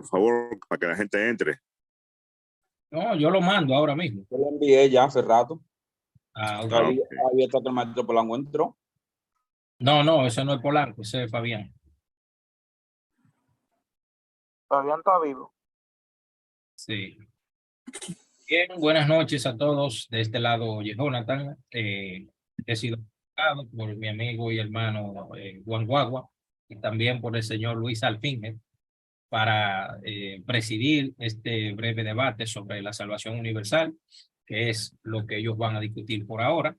por favor, para que la gente entre. No, yo lo mando ahora mismo. Yo lo envié ya hace rato. Okay. Había estado que el maestro Polanco entró. No, ese no es Polanco, ese es Fabián. Fabián está vivo. Sí. Bien, buenas noches a todos. De este lado, Jonathan. He sido invitado por mi amigo y hermano Juan Guagua y también por el señor Luis Alfinge para presidir este breve debate sobre la salvación universal, que es lo que ellos van a discutir por ahora.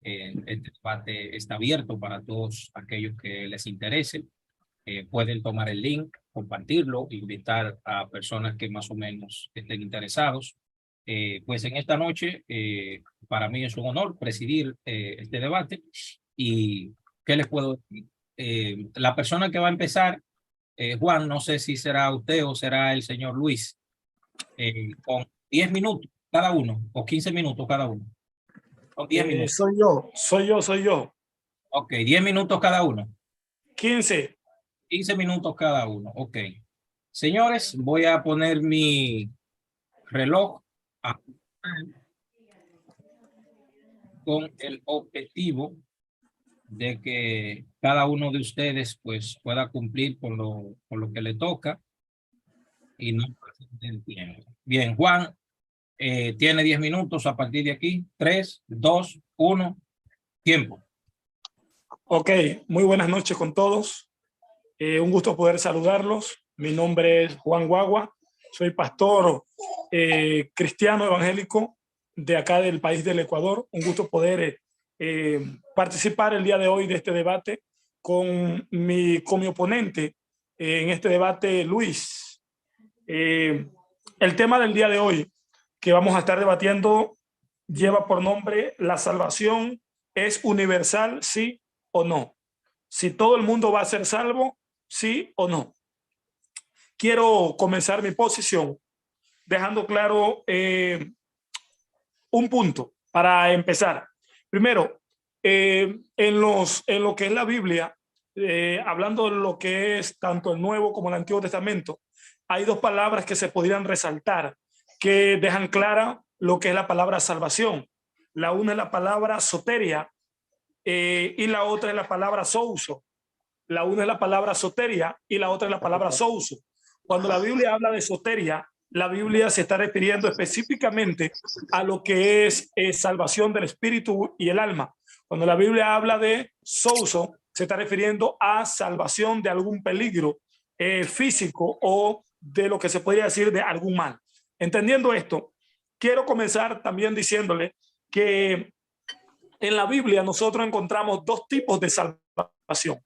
Este debate está abierto para todos aquellos que les interese. Pueden tomar el link, compartirlo, invitar a personas que más o menos estén interesados. Pues en esta noche, para mí es un honor presidir este debate. ¿Y qué les puedo decir? La persona que va a empezar, Juan, no sé si será usted o será el señor Luis, con 10 minutos cada uno o 15 minutos cada uno. Con 10 minutos. Soy yo. Ok, 10 minutos cada uno. 15 minutos cada uno. Ok. Señores, voy a poner mi reloj con el objetivo de que cada uno de ustedes pues pueda cumplir con lo que le toca y no el tiempo. Bien, Juan tiene 10 minutos a partir de aquí. 3, 2, 1, tiempo. Ok, muy buenas noches con todos. Un gusto poder saludarlos. Mi nombre es Juan Guagua. Soy pastor cristiano evangélico de acá del país del Ecuador. Un gusto poder participar el día de hoy de este debate con mi oponente en este debate, Luis. El tema del día de hoy que vamos a estar debatiendo lleva por nombre: ¿la salvación es universal, sí o no? Si todo el mundo va a ser salvo, sí o no. Quiero comenzar mi posición dejando claro un punto para empezar. Primero, en lo que es la Biblia, hablando de lo que es tanto el Nuevo como el Antiguo Testamento, hay dos palabras que se podrían resaltar que dejan clara lo que es la palabra salvación. La una es la palabra soteria y la otra es la palabra souso. La una es la palabra soteria y la otra es la palabra souso. Cuando la Biblia habla de soteria, la Biblia se está refiriendo específicamente a lo que es salvación del espíritu y el alma. Cuando la Biblia habla de souso, se está refiriendo a salvación de algún peligro físico o de lo que se podría decir de algún mal. Entendiendo esto, quiero comenzar también diciéndole que en la Biblia nosotros encontramos dos tipos de salvación.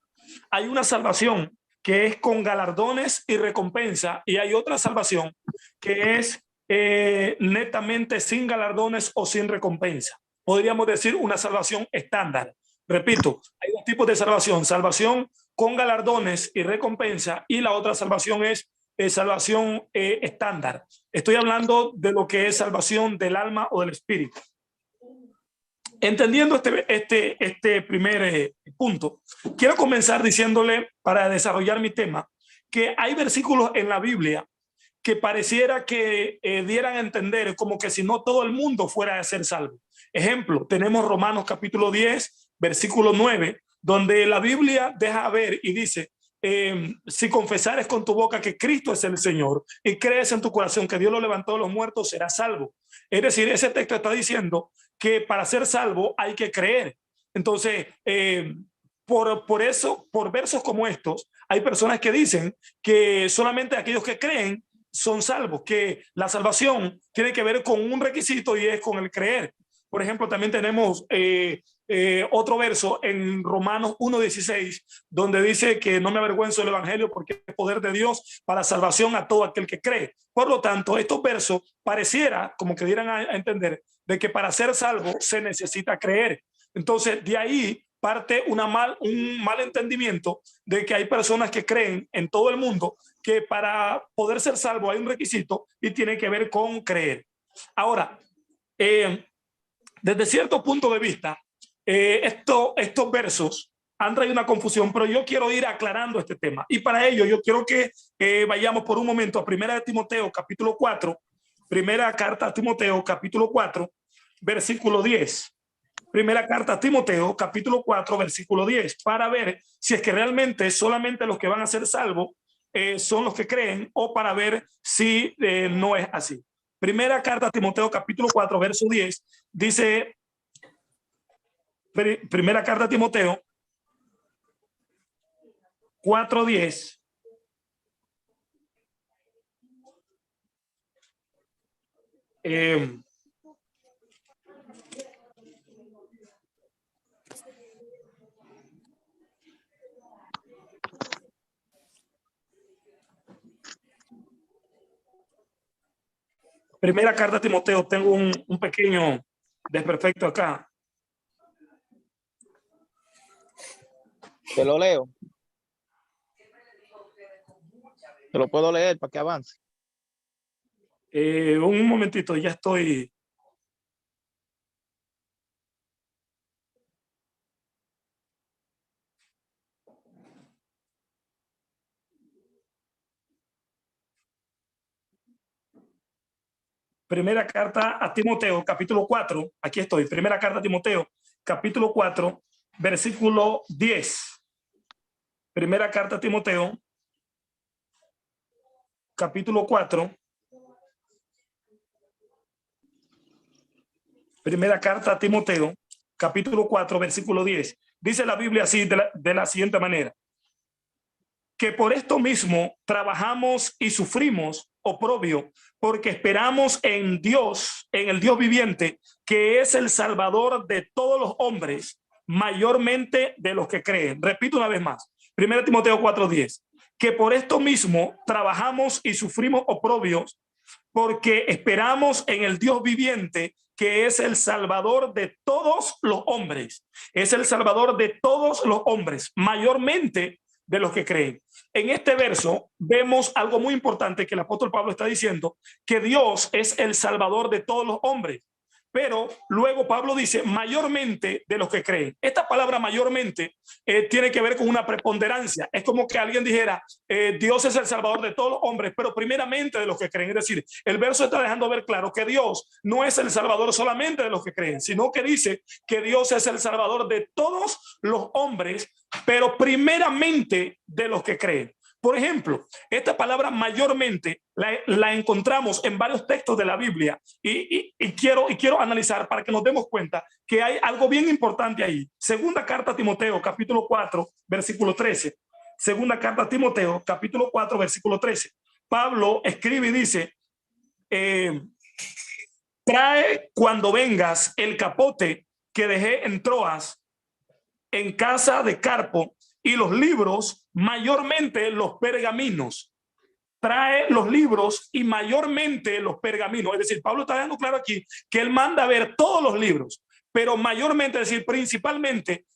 Hay una salvación que es con galardones y recompensa, y hay otra salvación que es netamente sin galardones o sin recompensa. Podríamos decir una salvación estándar. Repito, hay dos tipos de salvación: salvación con galardones y recompensa, y la otra salvación es salvación estándar. Estoy hablando de lo que es salvación del alma o del espíritu. Entendiendo este primer punto, quiero comenzar diciéndole, para desarrollar mi tema, que hay versículos en la Biblia que pareciera que dieran a entender como que si no todo el mundo fuera a ser salvo. Ejemplo, tenemos Romanos capítulo 10, versículo 9, donde la Biblia deja ver y dice: si confesares con tu boca que Cristo es el Señor y crees en tu corazón que Dios lo levantó de los muertos, serás salvo. Es decir, ese texto está diciendo que para ser salvo hay que creer. Entonces, por eso, por versos como estos, hay personas que dicen que solamente aquellos que creen son salvos, que la salvación tiene que ver con un requisito y es con el creer. Por ejemplo, también tenemos otro verso en Romanos 1:16, donde dice que no me avergüenzo del evangelio porque es poder de Dios para salvación a todo aquel que cree. Por lo tanto, estos versos pareciera como que dieran a entender de que para ser salvo se necesita creer. Entonces, de ahí parte un mal entendimiento de que hay personas que creen en todo el mundo que para poder ser salvo hay un requisito y tiene que ver con creer. Ahora, desde cierto punto de vista, estos versos han traído una confusión, pero yo quiero ir aclarando este tema. Y para ello yo quiero que vayamos por un momento a 1 Timoteo capítulo 4, primera carta a Timoteo capítulo 4, versículo 10. Primera carta a Timoteo capítulo 4, versículo 10, para ver si es que realmente solamente los que van a ser salvos son los que creen, o para ver si no es así. Primera carta a Timoteo capítulo 4, verso 10, dice, primera carta a Timoteo 4:10. Primera carta a Timoteo, tengo un pequeño desperfecto acá. Te lo leo. Te lo puedo leer para que avance. Un momentito, ya estoy. Primera carta a Timoteo, capítulo 4. Aquí estoy. Primera carta a Timoteo, capítulo 4, versículo 10. Primera carta a Timoteo, capítulo 4. Primera carta a Timoteo, capítulo 4, versículo 10. Dice la Biblia así, de la siguiente manera: que por esto mismo trabajamos y sufrimos oprobio, porque esperamos en Dios, en el Dios viviente, que es el Salvador de todos los hombres, mayormente de los que creen. Repito una vez más, 1 Timoteo 4:10, que por esto mismo trabajamos y sufrimos oprobios, porque esperamos en el Dios viviente, que es el Salvador de todos los hombres. Es el Salvador de todos los hombres, mayormente de los que creen. En este verso vemos algo muy importante que el apóstol Pablo está diciendo, que Dios es el Salvador de todos los hombres. Pero luego Pablo dice mayormente de los que creen. Esta palabra mayormente tiene que ver con una preponderancia. Es como que alguien dijera, Dios es el Salvador de todos los hombres, pero primeramente de los que creen. Es decir, el verso está dejando ver claro que Dios no es el Salvador solamente de los que creen, sino que dice que Dios es el Salvador de todos los hombres, pero primeramente de los que creen. Por ejemplo, esta palabra mayormente la encontramos en varios textos de la Biblia y quiero analizar para que nos demos cuenta que hay algo bien importante ahí. Segunda carta a Timoteo, capítulo 4, versículo 13. Segunda carta a Timoteo, capítulo 4, versículo 13. Pablo escribe y dice, trae cuando vengas el capote que dejé en Troas, en casa de Carpo, y los libros, mayormente los pergaminos. Trae los libros y mayormente los pergaminos. Es decir, Pablo está dando claro aquí que él manda a ver todos los libros, pero mayormente, es decir, principalmente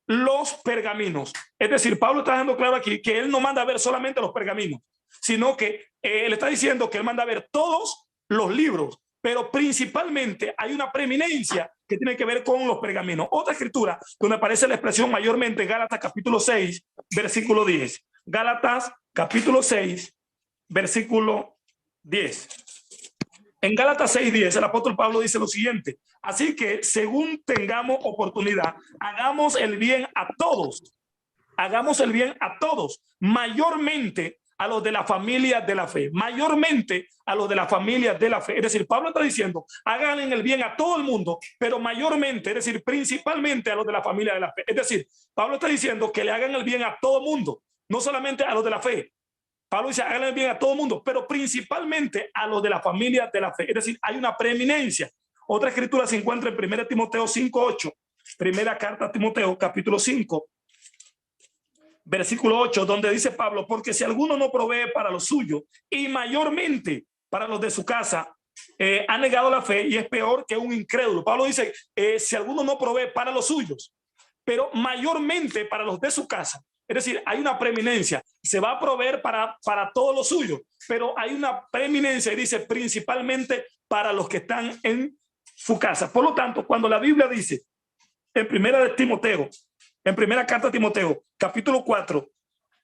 los pergaminos. Es decir, Pablo está dando claro aquí que él no manda a ver solamente los pergaminos, sino que él está diciendo que él manda a ver todos los libros, pero principalmente hay una preeminencia que tiene que ver con los pergaminos. Otra escritura donde aparece la expresión mayormente, Gálatas capítulo 6, versículo 10. Gálatas capítulo 6, versículo 10. En Gálatas 6:10 el apóstol Pablo dice lo siguiente: así que según tengamos oportunidad, hagamos el bien a todos. Hagamos el bien a todos, mayormente a los de la familia de la fe, mayormente a los de la familia de la fe. Es decir, Pablo está diciendo, hagan el bien a todo el mundo, pero mayormente, es decir, principalmente a los de la familia de la fe. Es decir, Pablo está diciendo que le hagan el bien a todo el mundo, no solamente a los de la fe. Pablo dice, hagan el bien a todo el mundo, pero principalmente a los de la familia de la fe. Es decir, hay una preeminencia. Otra escritura se encuentra en 1 Timoteo 5:8, primera carta a Timoteo, capítulo 5, versículo 8, donde dice Pablo, porque si alguno no provee para lo suyo y mayormente para los de su casa, ha negado la fe y es peor que un incrédulo. Pablo dice, si alguno no provee para los suyos, pero mayormente para los de su casa. Es decir, hay una preeminencia. Se va a proveer para todo lo suyo, pero hay una preeminencia y dice principalmente para los que están en su casa. Por lo tanto, cuando la Biblia dice en 1 Timoteo en primera carta a Timoteo, capítulo 4,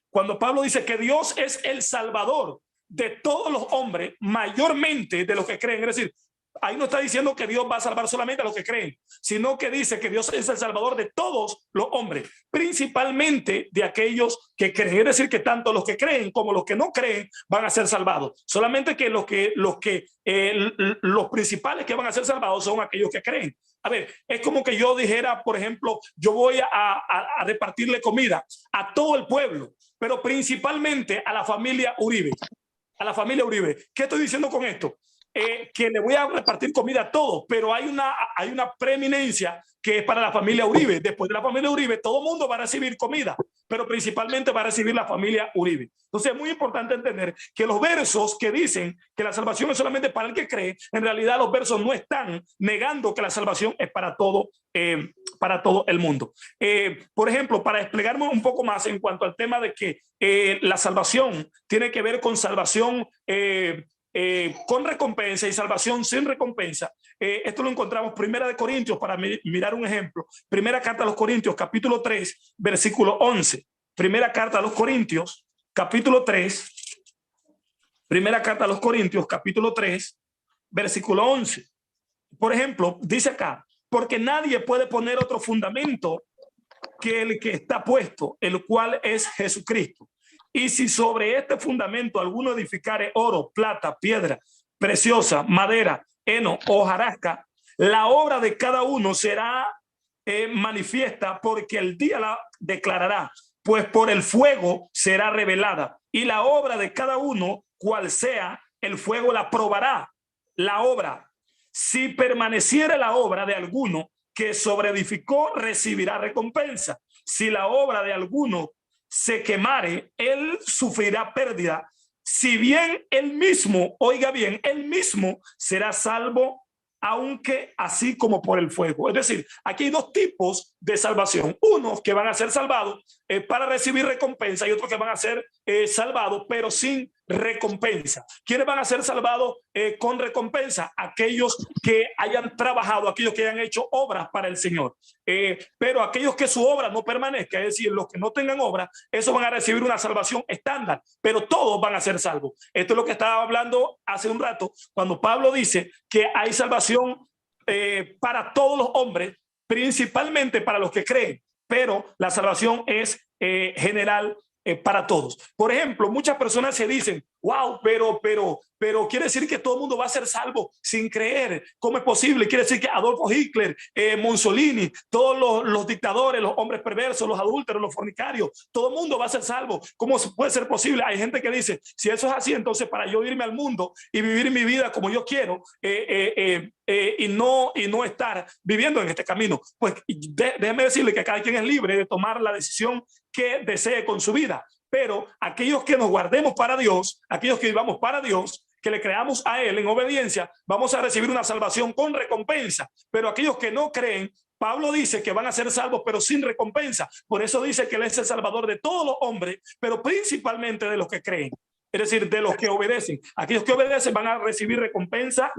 cuando Pablo dice que Dios es el salvador de todos los hombres, mayormente de los que creen. Es decir, ahí no está diciendo que Dios va a salvar solamente a los que creen, sino que dice que Dios es el salvador de todos los hombres, principalmente de aquellos que creen. Es decir, que tanto los que creen como los que no creen van a ser salvados. Solamente que los principales que van a ser salvados son aquellos que creen. A ver, es como que yo dijera, por ejemplo, yo voy a repartirle comida a todo el pueblo, pero principalmente a la familia Uribe. A la familia Uribe. ¿Qué estoy diciendo con esto? Que le voy a repartir comida a todos, pero hay una preeminencia que es para la familia Uribe. Después de la familia Uribe, todo el mundo va a recibir comida, pero principalmente va a recibir la familia Uribe. Entonces es muy importante entender que los versos que dicen que la salvación es solamente para el que cree, en realidad los versos no están negando que la salvación es para todo el mundo. Por ejemplo, para desplegarme un poco más en cuanto al tema de que la salvación tiene que ver con salvación con recompensa y salvación sin recompensa. Esto lo encontramos Primera de Corintios, para mirar un ejemplo. Primera carta a los Corintios, capítulo 3, versículo 11. Primera carta a los Corintios, capítulo 3. Primera carta a los Corintios, capítulo 3, versículo 11. Por ejemplo, dice acá, porque nadie puede poner otro fundamento que el que está puesto, el cual es Jesucristo. Y si sobre este fundamento alguno edificare oro, plata, piedra preciosa, madera, heno o hojarasca, la obra de cada uno será manifiesta, porque el día la declarará, pues por el fuego será revelada. Y la obra de cada uno, cual sea, el fuego la probará. La obra, si permaneciere la obra de alguno que sobreedificó, recibirá recompensa. Si la obra de alguno se quemare, él sufrirá pérdida. Si bien él mismo, oiga bien, él mismo será salvo, aunque así como por el fuego. Es decir, aquí hay dos tipos de salvación. Unos que van a ser salvados para recibir recompensa, y otros que van a ser salvados pero sin recompensa. ¿Quiénes van a ser salvados con recompensa? Aquellos que hayan trabajado, aquellos que hayan hecho obras para el Señor. Pero aquellos que su obra no permanezca, es decir, los que no tengan obra, esos van a recibir una salvación estándar, pero todos van a ser salvos. Esto es lo que estaba hablando hace un rato, cuando Pablo dice que hay salvación para todos los hombres, principalmente para los que creen, pero la salvación es general para todos. Por ejemplo, muchas personas se dicen, wow, pero quiere decir que todo el mundo va a ser salvo sin creer. ¿Cómo es posible? Quiere decir que Adolfo Hitler, Mussolini, todos los dictadores, los hombres perversos, los adúlteros, los fornicarios, todo el mundo va a ser salvo. ¿Cómo puede ser posible? Hay gente que dice, si eso es así, entonces para yo irme al mundo y vivir mi vida como yo quiero y no estar viviendo en este camino, pues déjeme decirle que cada quien es libre de tomar la decisión que desee con su vida. Pero aquellos que nos guardemos para Dios, aquellos que vivamos para Dios, que le creamos a Él en obediencia, vamos a recibir una salvación con recompensa. Pero aquellos que no creen, Pablo dice que van a ser salvos pero sin recompensa. Por eso dice que Él es el salvador de todos los hombres, pero principalmente de los que creen. Es decir, de los que obedecen. Aquellos que obedecen van a recibir recompensa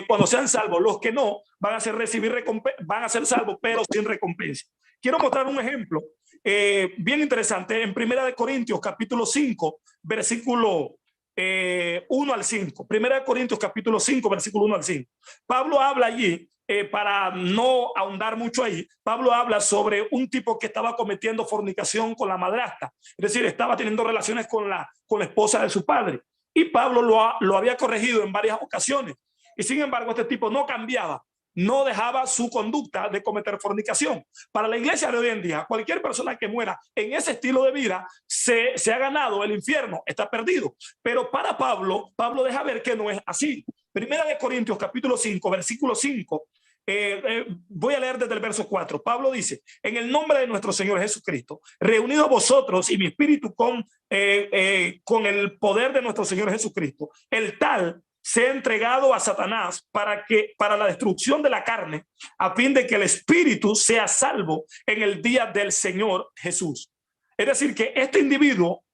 cuando sean salvos. Los que no van a van a ser salvos pero sin recompensa. Quiero mostrar un ejemplo bien interesante en Primera de Corintios capítulo 5 versículo 1 al 5. Primera de Corintios capítulo 5 versículo 1 al 5. Pablo habla allí, para no ahondar mucho ahí, Pablo habla sobre un tipo que estaba cometiendo fornicación con la madrastra, es decir, estaba teniendo relaciones con la esposa de su padre, y Pablo lo había corregido en varias ocasiones, y sin embargo este tipo no cambiaba, no dejaba su conducta de cometer fornicación. Para la iglesia de hoy en día, cualquier persona que muera en ese estilo de vida se ha ganado el infierno, está perdido. Pero para Pablo deja ver que no es así. Primera de Corintios capítulo 5 versículo 5, voy a leer desde el verso 4. Pablo dice, en el nombre de nuestro Señor Jesucristo, reunidos vosotros y mi espíritu con el poder de nuestro Señor Jesucristo, el tal se ha entregado a Satanás para la destrucción de la carne, a fin de que el espíritu sea salvo en el día del Señor Jesús. Es decir, que este individuo,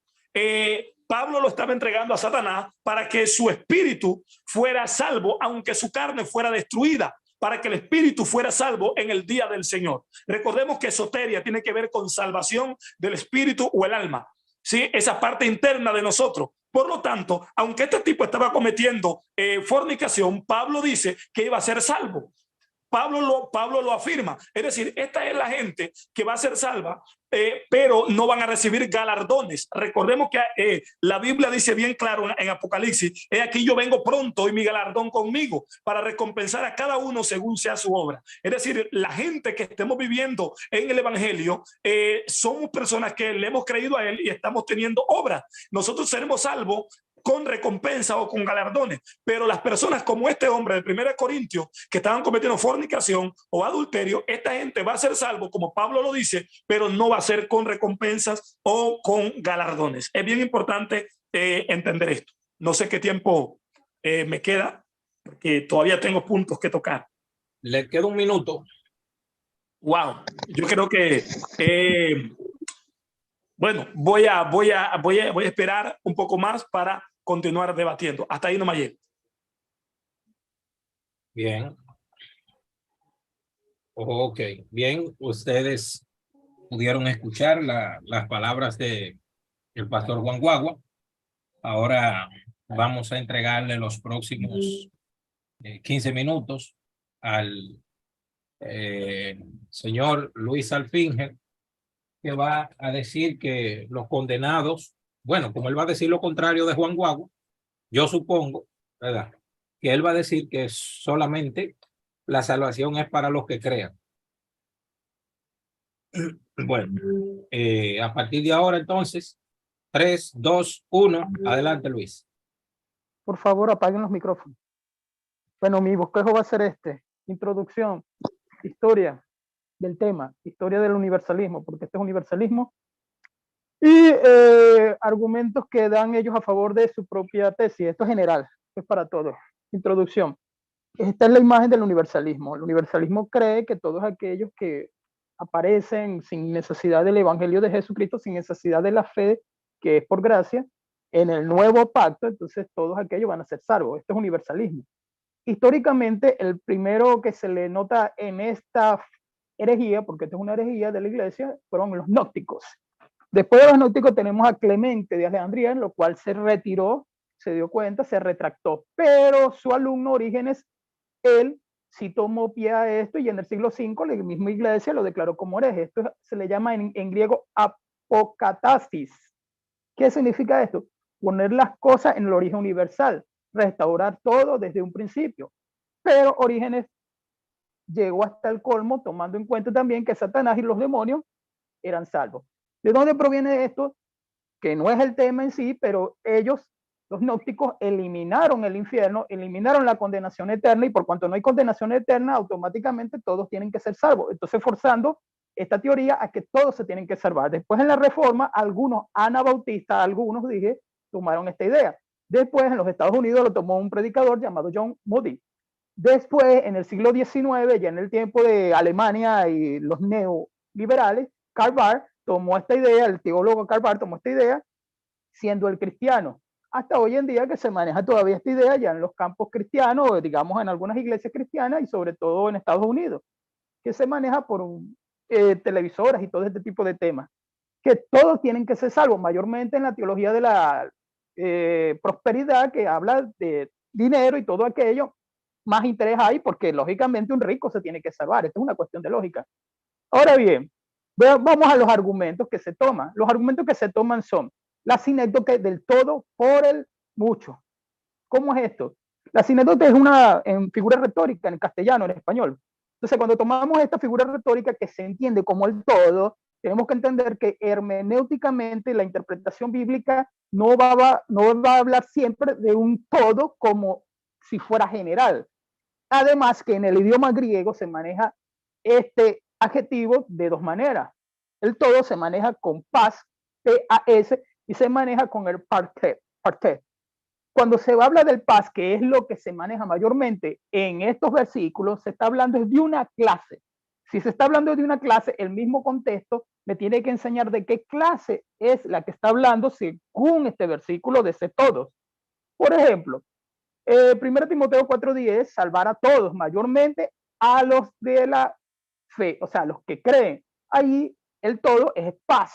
Pablo lo estaba entregando a Satanás para que su espíritu fuera salvo, aunque su carne fuera destruida. para que el espíritu fuera salvo en el día del Señor. Recordemos que soteria tiene que ver con salvación del espíritu o el alma, ¿sí? Esa parte interna de nosotros. Por lo tanto, aunque este tipo estaba cometiendo fornicación, Pablo dice que iba a ser salvo. Pablo lo afirma. Es decir, esta es la gente que va a ser salva, pero no van a recibir galardones. Recordemos que la Biblia dice bien claro en Apocalipsis: he aquí yo vengo pronto y mi galardón conmigo para recompensar a cada uno según sea su obra. Es decir, la gente que estemos viviendo en el evangelio, somos personas que le hemos creído a él y estamos teniendo obra. Nosotros seremos salvos con recompensa o con galardones, pero las personas como este hombre de 1 Corintios que estaban cometiendo fornicación o adulterio, esta gente va a ser salvo, como Pablo lo dice, pero no va a ser con recompensas o con galardones. Es bien importante entender esto. No sé qué tiempo me queda, porque todavía tengo puntos que tocar. Le queda un minuto. Wow, yo creo que bueno, voy a esperar un poco más para continuar debatiendo. Hasta ahí nomás llego. Bien. Ok, bien. Ustedes pudieron escuchar las palabras del pastor Juan Guagua. Ahora vamos a entregarle los próximos 15 minutos al señor Luis Alfinger, que va a decir que los condenados, bueno, como él va a decir lo contrario de Juan Guagua, yo supongo, ¿verdad?, que él va a decir que solamente la salvación es para los que crean. Bueno, a partir de ahora entonces, 3, 2, 1, adelante Luis. Por favor, apaguen los micrófonos. Bueno, mi bosquejo va a ser introducción, historia del tema, historia del universalismo, porque este es universalismo, y argumentos que dan ellos a favor de su propia tesis. Esto es general, esto es para todos. Introducción. Esta es la imagen del universalismo. El universalismo cree que todos aquellos que aparecen sin necesidad del evangelio de Jesucristo, sin necesidad de la fe, que es por gracia, en el nuevo pacto, entonces todos aquellos van a ser salvos. Esto es universalismo. Históricamente, el primero que se le nota en esta herejía, porque esto es una herejía de la iglesia, fueron los gnósticos. Después de los gnósticos tenemos a Clemente de Alejandría, en lo cual se retiró, se dio cuenta, se retractó, pero su alumno Orígenes, él sí tomó pie a esto, y en el siglo V la misma iglesia lo declaró como hereje. Esto se le llama en griego apocatasis. ¿Qué significa esto? Poner las cosas en el origen universal, restaurar todo desde un principio. Pero Orígenes llegó hasta el colmo, tomando en cuenta también que Satanás y los demonios eran salvos. ¿De dónde proviene esto? Que no es el tema en sí, pero ellos, los gnósticos, eliminaron el infierno, eliminaron la condenación eterna, y por cuanto no hay condenación eterna, automáticamente todos tienen que ser salvos. Entonces, forzando esta teoría a que todos se tienen que salvar. Después, en la Reforma, algunos anabautistas, algunos, tomaron esta idea. Después, en los Estados Unidos, lo tomó un predicador llamado John Moody. Después, en el siglo XIX, ya en el tiempo de Alemania y los neoliberales, Karl Barth tomó esta idea, el teólogo Karl Barth tomó esta idea, siendo el cristiano. Hasta hoy en día que se maneja todavía esta idea ya en los campos cristianos, digamos en algunas iglesias cristianas y sobre todo en Estados Unidos, que se maneja por televisoras y todo este tipo de temas, que todos tienen que ser salvos, mayormente en la teología de la prosperidad, que habla de dinero y todo aquello. Más interés hay porque lógicamente un rico se tiene que salvar. Esto es una cuestión de lógica. Ahora bien, vamos a los argumentos que se toman. Los argumentos que se toman son la sinécdoque del todo por el mucho. ¿Cómo es esto? La sinécdoque es una figura retórica en castellano, en español. Entonces, cuando tomamos esta figura retórica que se entiende como el todo, tenemos que entender que hermenéuticamente la interpretación bíblica no va a hablar siempre de un todo como si fuera general. Además que en el idioma griego se maneja este adjetivo de dos maneras. El todo se maneja con pas, P-A-S, y se maneja con el parte. Cuando se habla del pas, que es lo que se maneja mayormente en estos versículos, se está hablando de una clase. Si se está hablando de una clase, el mismo contexto me tiene que enseñar de qué clase es la que está hablando según este versículo de ese todos. Por ejemplo, 1 Timoteo 4:10, salvar a todos, mayormente a los de la fe, o sea, los que creen. Ahí el todo es paz.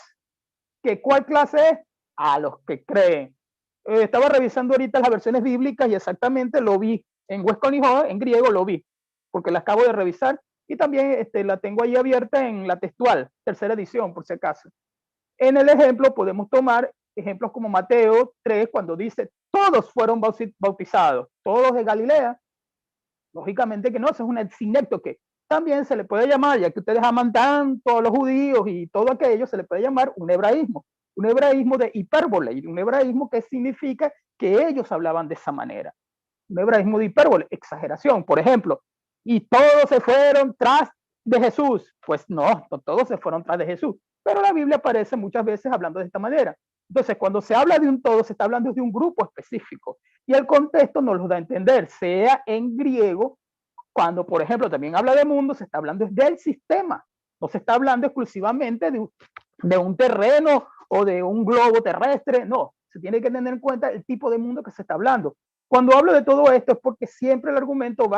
¿Que cuál clase es? A los que creen. Estaba revisando ahorita las versiones bíblicas y exactamente lo vi en Westcott, en griego lo vi, porque la acabo de revisar y también la tengo ahí abierta en la textual, tercera edición, por si acaso. En el ejemplo podemos tomar ejemplos como Mateo 3, cuando dice, todos fueron bautizados, todos de Galilea. Lógicamente que no, eso es un sinécdoque. También se le puede llamar, ya que ustedes aman tanto a los judíos y todo aquello, se le puede llamar un hebraísmo de hipérbole, un hebraísmo que significa que ellos hablaban de esa manera. Un hebraísmo de hipérbole, exageración, por ejemplo, y todos se fueron tras de Jesús. Pues no, no todos se fueron tras de Jesús, pero la Biblia aparece muchas veces hablando de esta manera. Entonces, cuando se habla de un todo, se está hablando de un grupo específico y el contexto nos lo da a entender, sea en griego, cuando, por ejemplo, también habla de mundo, se está hablando del sistema, no se está hablando exclusivamente de un terreno o de un globo terrestre, no, se tiene que tener en cuenta el tipo de mundo que se está hablando. Cuando hablo de todo esto es porque siempre el argumento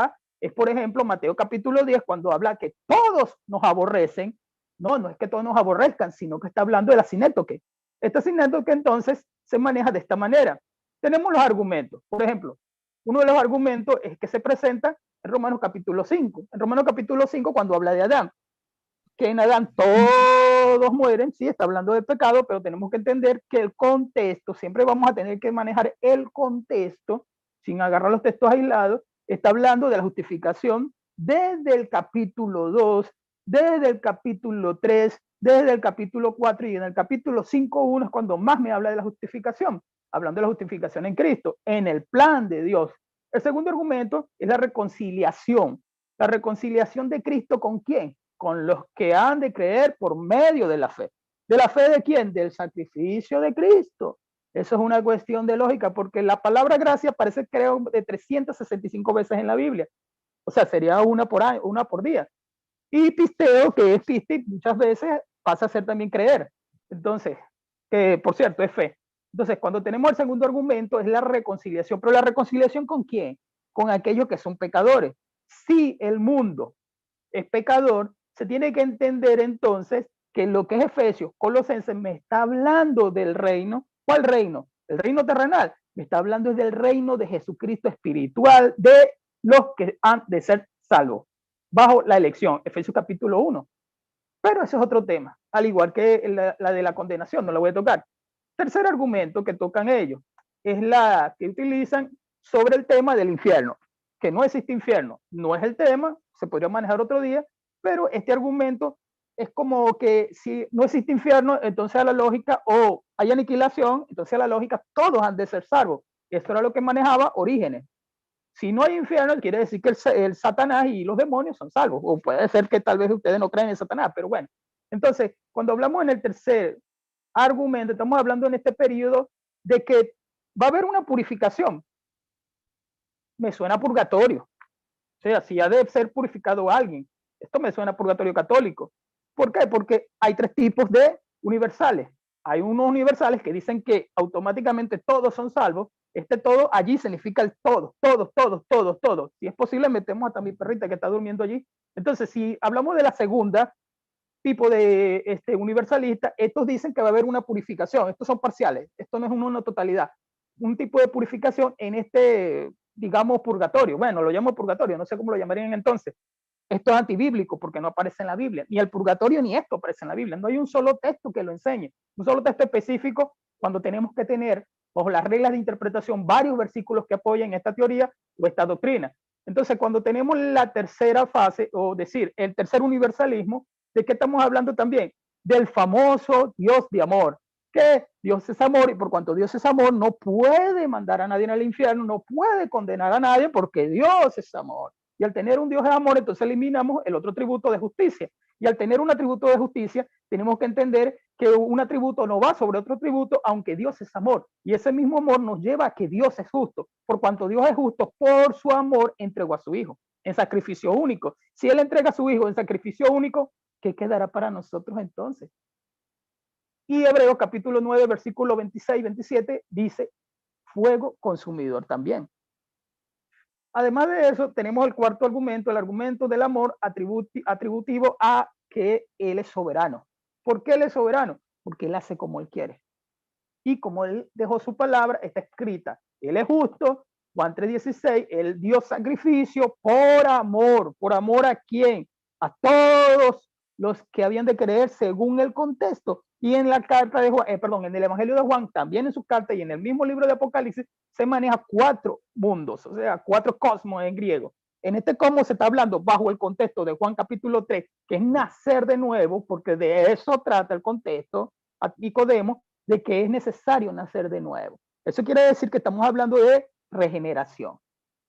es por ejemplo, Mateo capítulo 10, cuando habla que todos nos aborrecen, no es que todos nos aborrezcan, sino que está hablando de la sinécdoque. Esta sinécdoque entonces se maneja de esta manera. Tenemos los argumentos, por ejemplo, uno de los argumentos es que se presenta en Romanos capítulo 5. En Romanos capítulo 5, cuando habla de Adán, que en Adán todos mueren, sí, está hablando del pecado, pero tenemos que entender que el contexto, siempre vamos a tener que manejar el contexto, sin agarrar los textos aislados, está hablando de la justificación desde el capítulo 2, desde el capítulo 3, desde el capítulo 4 y en el capítulo 5.1 es cuando más me habla de la justificación, hablando de la justificación en Cristo, en el plan de Dios. El segundo argumento es la reconciliación de Cristo ¿con quién? Con los que han de creer por medio de la fe. ¿De la fe de quién? Del sacrificio de Cristo. Eso es una cuestión de lógica, porque la palabra gracia aparece, creo, de 365 veces en la Biblia. O sea, sería una por año, una por día. Y pisteo, que es piste, muchas veces pasa a ser también creer. Entonces, que por cierto, es fe. Entonces, cuando tenemos el segundo argumento, es la reconciliación. ¿Pero la reconciliación con quién? Con aquellos que son pecadores. Si el mundo es pecador, se tiene que entender entonces que lo que es Efesios, Colosenses, me está hablando del reino. ¿Cuál reino? El reino terrenal. Me está hablando del reino de Jesucristo espiritual, de los que han de ser salvos, bajo la elección. Efesios capítulo 1. Pero eso es otro tema, al igual que la de la condenación, no la voy a tocar. Tercer argumento que tocan ellos es la que utilizan sobre el tema del infierno, que no existe infierno, no es el tema, se podría manejar otro día, pero este argumento es como que si no existe infierno, entonces a la lógica, o hay aniquilación, entonces a la lógica todos han de ser salvos. Esto era lo que manejaba Orígenes. Si no hay infierno, quiere decir que el Satanás y los demonios son salvos, o puede ser que tal vez ustedes no creen en Satanás, pero bueno. Entonces, cuando hablamos en el tercer argumento, estamos hablando en este periodo de que va a haber una purificación. Me suena a purgatorio. O sea, si ha de ser purificado alguien, esto me suena a purgatorio católico. ¿Por qué? Porque hay tres tipos de universales. Hay unos universales que dicen que automáticamente todos son salvos. Este todo allí significa el todo, todos. Si es posible, metemos hasta mi perrita que está durmiendo allí. Entonces, si hablamos de la segunda tipo de universalista, estos dicen que va a haber una purificación. Estos son parciales. Esto no es una totalidad. Un tipo de purificación en este, digamos, purgatorio. Bueno, lo llamo purgatorio, no sé cómo lo llamarían entonces. Esto es antibíblico porque no aparece en la Biblia. Ni el purgatorio ni esto aparece en la Biblia. No hay un solo texto que lo enseñe. Un solo texto específico cuando tenemos que tener, bajo las reglas de interpretación, varios versículos que apoyen esta teoría o esta doctrina. Entonces, cuando tenemos la tercera fase, o decir, el tercer universalismo, ¿de qué estamos hablando también? Del famoso Dios de amor. Que Dios es amor y por cuanto Dios es amor, no puede mandar a nadie al infierno, no puede condenar a nadie porque Dios es amor. Y al tener un Dios de amor, entonces eliminamos el otro atributo de justicia. Y al tener un atributo de justicia, tenemos que entender que un atributo no va sobre otro atributo, aunque Dios es amor. Y ese mismo amor nos lleva a que Dios es justo. Por cuanto Dios es justo, por su amor entregó a su Hijo en sacrificio único. Si Él entrega a su Hijo en sacrificio único, ¿qué quedará para nosotros entonces? Y Hebreos capítulo 9, versículo 26 y 27 dice, fuego consumidor también. Además de eso, tenemos el cuarto argumento, el argumento del amor atributivo a que Él es soberano. ¿Por qué Él es soberano? Porque Él hace como Él quiere. Y como Él dejó su palabra, está escrita. Él es justo, Juan 3:16, Él dio sacrificio por amor. ¿Por amor a quién? A todos los que habían de creer según el contexto. Y en la carta de Juan, en el Evangelio de Juan, también en su carta y en el mismo libro de Apocalipsis, se maneja 4 mundos, o sea, 4 cosmos en griego. En este cosmos se está hablando bajo el contexto de Juan capítulo 3, que es nacer de nuevo, porque de eso trata el contexto, a Nicodemo, de que es necesario nacer de nuevo. Eso quiere decir que estamos hablando de regeneración.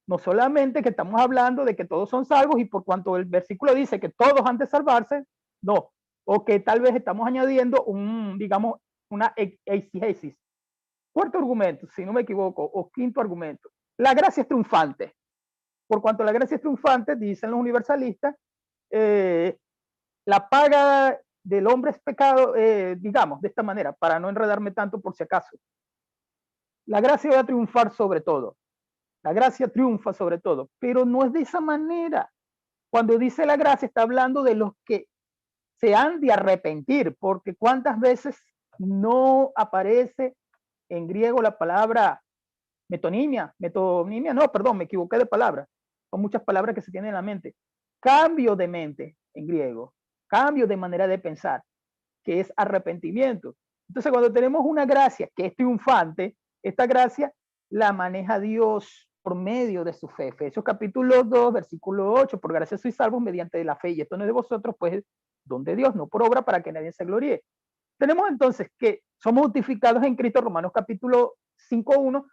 No solamente que estamos hablando de que todos son salvos y por cuanto el versículo dice que todos han de salvarse, no. O que tal vez estamos añadiendo digamos, una exégesis. Cuarto argumento, si no me equivoco, o quinto argumento. La gracia es triunfante. Por cuanto la gracia es triunfante, dicen los universalistas, la paga del hombre es pecado, digamos, de esta manera, para no enredarme tanto por si acaso. La gracia va a triunfar sobre todo. La gracia triunfa sobre todo, pero no es de esa manera. Cuando dice la gracia, está hablando de los que se han de arrepentir, porque cuántas veces no aparece en griego la palabra metonimia, no, perdón, me equivoqué de palabra. Son muchas palabras que se tienen en la mente. Cambio de mente en griego, cambio de manera de pensar, que es arrepentimiento. Entonces, cuando tenemos una gracia que es triunfante, esta gracia la maneja Dios por medio de su fe. Efesios capítulo 2, versículo 8, por gracia sois salvos mediante la fe, y esto no es de vosotros, pues don de Dios, no por obra para que nadie se gloríe. Tenemos entonces que somos justificados en Cristo, Romanos capítulo 5:1,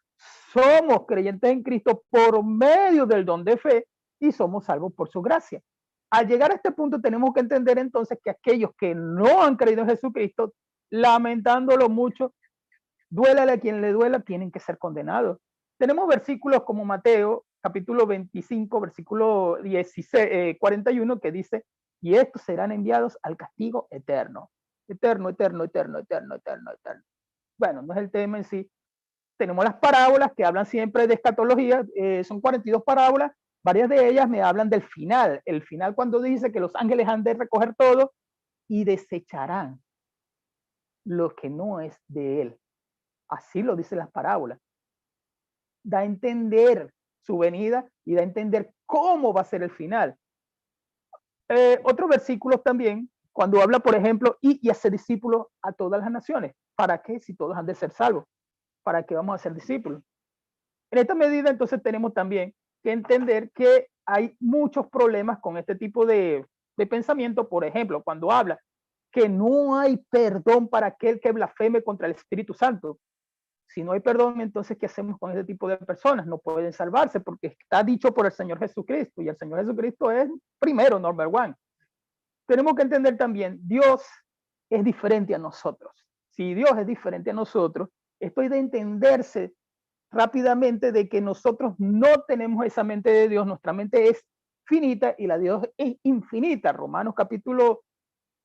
somos creyentes en Cristo por medio del don de fe y somos salvos por su gracia. Al llegar a este punto tenemos que entender entonces que aquellos que no han creído en Jesucristo, lamentándolo mucho, duélale a quien le duela, tienen que ser condenados. Tenemos versículos como Mateo capítulo 25, versículo 41, que dice, y estos serán enviados al castigo eterno. Eterno, eterno, eterno, eterno, eterno, eterno. Bueno, no es el tema en sí. Tenemos las parábolas que hablan siempre de escatología, son 42 parábolas, varias de ellas me hablan del final. El final cuando dice que los ángeles han de recoger todo y desecharán lo que no es de él. Así lo dicen las parábolas. Da a entender su venida y da a entender cómo va a ser el final. Otros versículos también, cuando habla, por ejemplo, y hacer discípulos a todas las naciones. ¿Para qué? Si todos han de ser salvos. ¿Para qué vamos a ser discípulos? En esta medida, entonces, tenemos también que entender que hay muchos problemas con este tipo de pensamiento. Por ejemplo, cuando habla que no hay perdón para aquel que blasfeme contra el Espíritu Santo. Si no hay perdón, entonces, ¿qué hacemos con este tipo de personas? No pueden salvarse porque está dicho por el Señor Jesucristo y el Señor Jesucristo es primero, number one. Tenemos que entender también, Dios es diferente a nosotros. Si Dios es diferente a nosotros, esto es de entenderse rápidamente de que nosotros no tenemos esa mente de Dios, nuestra mente es finita y la de Dios es infinita. Romanos capítulo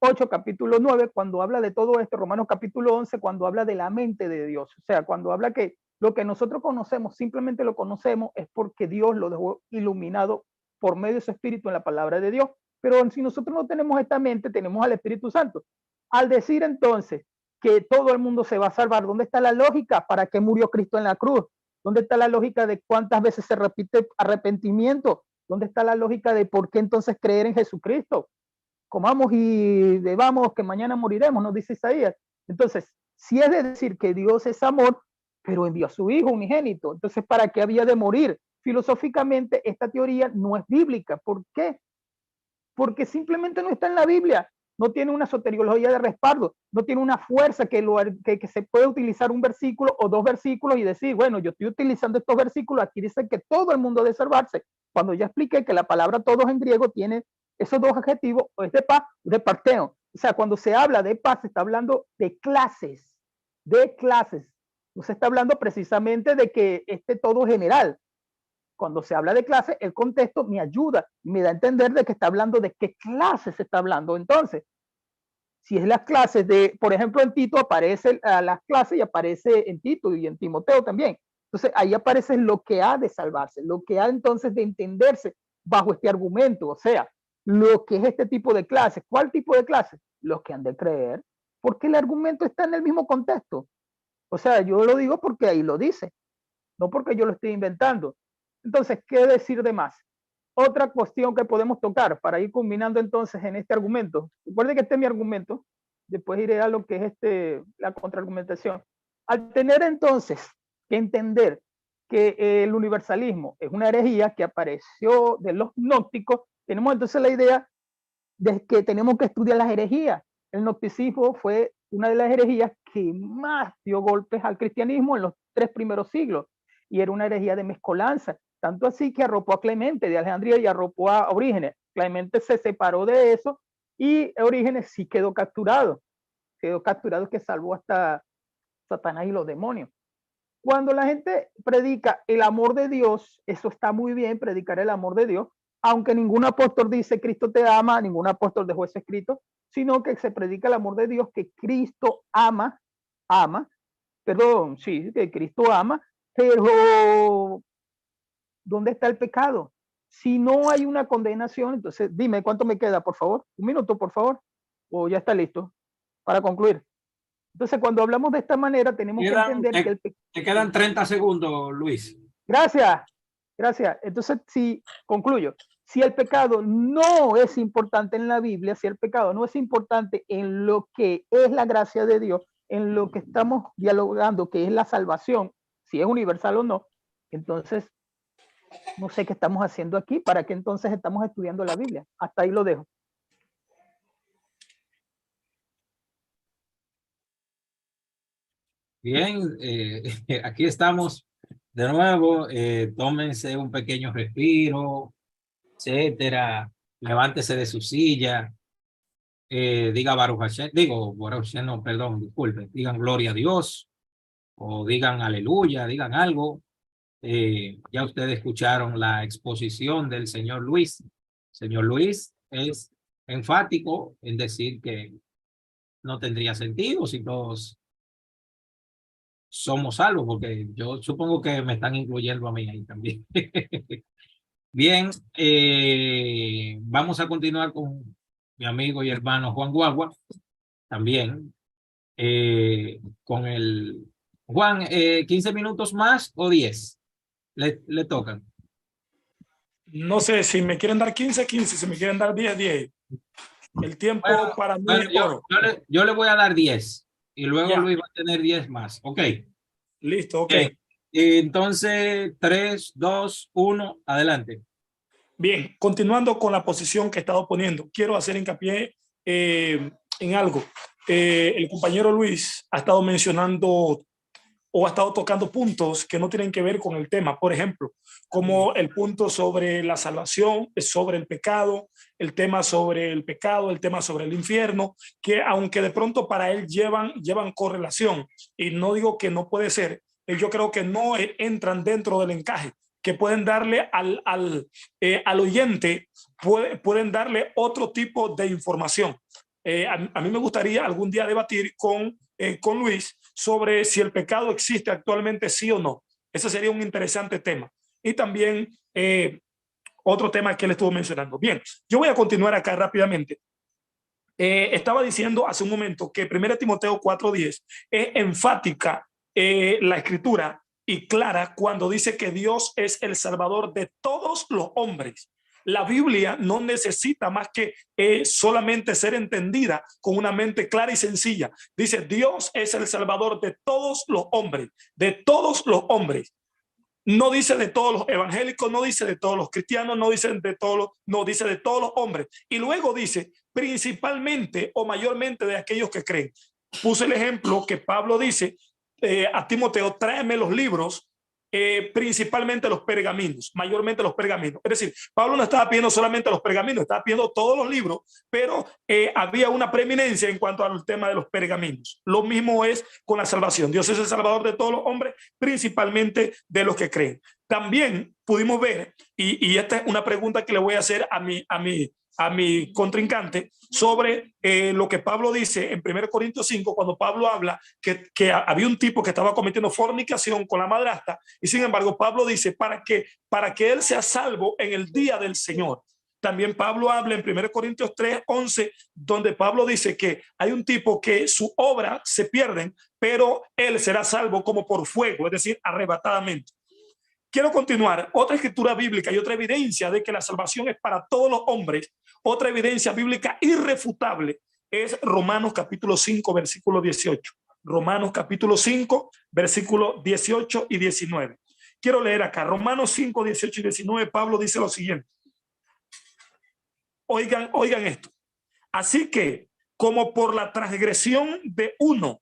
8, capítulo 9, cuando habla de todo esto, Romanos capítulo 11, cuando habla de la mente de Dios, o sea, cuando habla que lo que nosotros conocemos, simplemente lo conocemos, es porque Dios lo dejó iluminado por medio de su Espíritu en la palabra de Dios, pero si nosotros no tenemos esta mente, tenemos al Espíritu Santo. Al decir entonces que todo el mundo se va a salvar, ¿dónde está la lógica? ¿Para qué murió Cristo en la cruz? ¿Dónde está la lógica de cuántas veces se repite arrepentimiento? ¿Dónde está la lógica de por qué entonces creer en Jesucristo? Comamos y bebamos que mañana moriremos, nos dice Isaías. Entonces, si es de decir que Dios es amor, pero envió a su hijo unigénito, entonces ¿para qué había de morir? Filosóficamente esta teoría no es bíblica. ¿Por qué? Porque simplemente no está en la Biblia, no tiene una soteriología de respaldo, no tiene una fuerza que se puede utilizar un versículo o dos versículos y decir, bueno, yo estoy utilizando estos versículos, aquí dice que todo el mundo debe salvarse, cuando ya expliqué que la palabra todos en griego tiene esos dos adjetivos, o es de paz, de parteo. O sea, cuando se habla de paz, se está hablando de clases, no se está hablando precisamente de que todo general. Cuando se habla de clase, el contexto me ayuda y me da a entender de que está hablando de qué clase se está hablando. Entonces, si es las clases de, por ejemplo, en Tito aparece las clases y aparece en Tito y en Timoteo también. Entonces ahí aparece lo que ha de salvarse, lo que ha entonces de entenderse bajo este argumento, o sea, lo que es este tipo de clases. ¿Cuál tipo de clases? Los que han de creer, porque el argumento está en el mismo contexto. O sea, yo lo digo porque ahí lo dice, no porque yo lo estoy inventando. Entonces, ¿qué decir de más? Otra cuestión que podemos tocar para ir combinando entonces en este argumento. Recuerden que este es mi argumento, después iré a lo que es la contraargumentación. Al tener entonces que entender que el universalismo es una herejía que apareció de los gnósticos, tenemos entonces la idea de que tenemos que estudiar las herejías. El gnosticismo fue una de las herejías que más dio golpes al cristianismo en los 3 primeros siglos, y era una herejía de mezcolanza, tanto así que arropó a Clemente de Alejandría y arropó a Orígenes. Clemente se separó de eso y Orígenes sí quedó capturado que salvó hasta Satanás y los demonios. Cuando la gente predica el amor de Dios, eso está muy bien, predicar el amor de Dios, aunque ningún apóstol dice Cristo te ama, ningún apóstol dejó eso escrito, sino que se predica el amor de Dios, que Cristo que Cristo ama, pero ¿dónde está el pecado? Si no hay una condenación, entonces dime cuánto me queda, por favor. 1 minuto, por favor. O ya está listo para concluir. Entonces, cuando hablamos de esta manera, tenemos que entender que el pecado... Te quedan 30 segundos, Luis. Gracias. Entonces, si concluyo, si el pecado no es importante en la Biblia, si el pecado no es importante en lo que es la gracia de Dios, en lo que estamos dialogando, que es la salvación, si es universal o no, entonces no sé qué estamos haciendo aquí, para qué entonces estamos estudiando la Biblia. Hasta ahí lo dejo. Bien, aquí estamos de nuevo. Tómense un pequeño respiro, etcétera. Levántese de su silla. Diga Baruch Hashem, Baruch Hashem, no, perdón, disculpe. Digan gloria a Dios o digan aleluya, digan algo. Ya ustedes escucharon la exposición del señor Luis. Señor Luis es enfático en decir que no tendría sentido si todos somos salvos, porque yo supongo que me están incluyendo a mí ahí también. Bien, vamos a continuar con mi amigo y hermano Juan Guagua, también con el... Juan, 15 minutos más o 10, le tocan. No sé, si me quieren dar 15, 15, si me quieren dar 10, 10. El tiempo para mí es oro. Yo le voy a dar 10 y luego Ya. Luis va a tener 10 más. Ok. Listo, ok. Entonces, 3, 2, 1, adelante. Bien, continuando con la posición que he estado poniendo, quiero hacer hincapié en algo. El compañero Luis ha estado mencionando o ha estado tocando puntos que no tienen que ver con el tema. Por ejemplo, como el punto sobre la salvación, sobre el pecado, el tema sobre el pecado, el tema sobre el infierno, que aunque de pronto para él llevan correlación, y no digo que no puede ser, yo creo que no entran dentro del encaje, que pueden darle al oyente, pueden darle otro tipo de información. A mí me gustaría algún día debatir con Luis sobre si el pecado existe actualmente, sí o no. Ese sería un interesante tema. Y también otro tema que él estuvo mencionando. Bien, yo voy a continuar acá rápidamente. Estaba diciendo hace un momento que 1 Timoteo 4:10 es enfática la escritura y clara cuando dice que Dios es el salvador de todos los hombres. La Biblia no necesita más que solamente ser entendida con una mente clara y sencilla. Dice, Dios es el salvador de todos los hombres, de todos los hombres. No dice de todos los evangélicos, no dice de todos los cristianos, no dice de todos los hombres. Y luego dice, principalmente o mayormente de aquellos que creen. Puse el ejemplo que Pablo dice a Timoteo, tráeme los libros, principalmente los pergaminos, mayormente los pergaminos. Es decir, Pablo no estaba pidiendo solamente los pergaminos, estaba pidiendo todos los libros, pero había una preeminencia en cuanto al tema de los pergaminos. Lo mismo es con la salvación. Dios es el salvador de todos los hombres, principalmente de los que creen. También pudimos ver, y esta es una pregunta que le voy a hacer a mi a mi contrincante sobre lo que Pablo dice en 1 Corintios 5, cuando Pablo habla que había un tipo que estaba cometiendo fornicación con la madrastra, y sin embargo Pablo dice para que él sea salvo en el día del Señor. También Pablo habla en 1 Corintios 3:11, donde Pablo dice que hay un tipo que su obra se pierden, pero él será salvo como por fuego, es decir, arrebatadamente. Quiero continuar. Otra escritura bíblica y otra evidencia de que la salvación es para todos los hombres, otra evidencia bíblica irrefutable, es Romanos capítulo 5, versículo 18. Romanos capítulo 5, versículo 18 y 19. Quiero leer acá. Romanos 5, 18 y 19, Pablo dice lo siguiente. Oigan esto. Así que, como por la transgresión de uno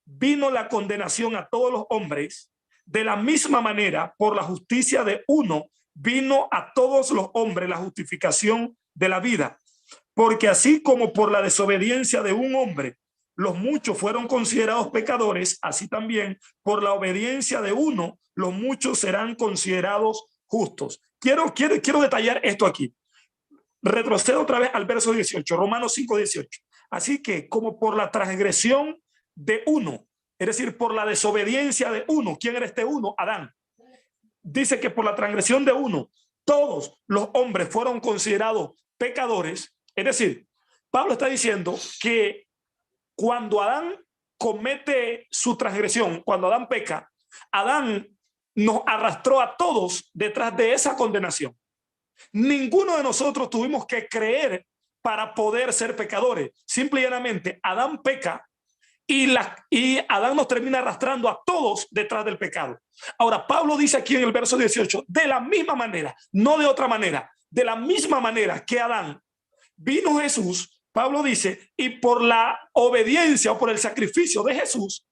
vino la condenación a todos los hombres, de la misma manera, por la justicia de uno vino a todos los hombres la justificación de la vida. Porque así como por la desobediencia de un hombre los muchos fueron considerados pecadores, así también por la obediencia de uno los muchos serán considerados justos. Quiero detallar esto aquí. Retrocedo otra vez al verso 18, Romanos 5, 18. Así que como por la transgresión de uno, es decir, por la desobediencia de uno. ¿Quién era este uno? Adán. Dice que por la transgresión de uno, todos los hombres fueron considerados pecadores. Es decir, Pablo está diciendo que cuando Adán comete su transgresión, cuando Adán peca, Adán nos arrastró a todos detrás de esa condenación. Ninguno de nosotros tuvimos que creer para poder ser pecadores. Simple y llanamente, Adán peca y Adán nos termina arrastrando a todos detrás del pecado. Ahora, Pablo dice aquí en el verso 18, de la misma manera, no de otra manera, de la misma manera que Adán vino Jesús, Pablo dice, y por la obediencia o por el sacrificio de Jesús,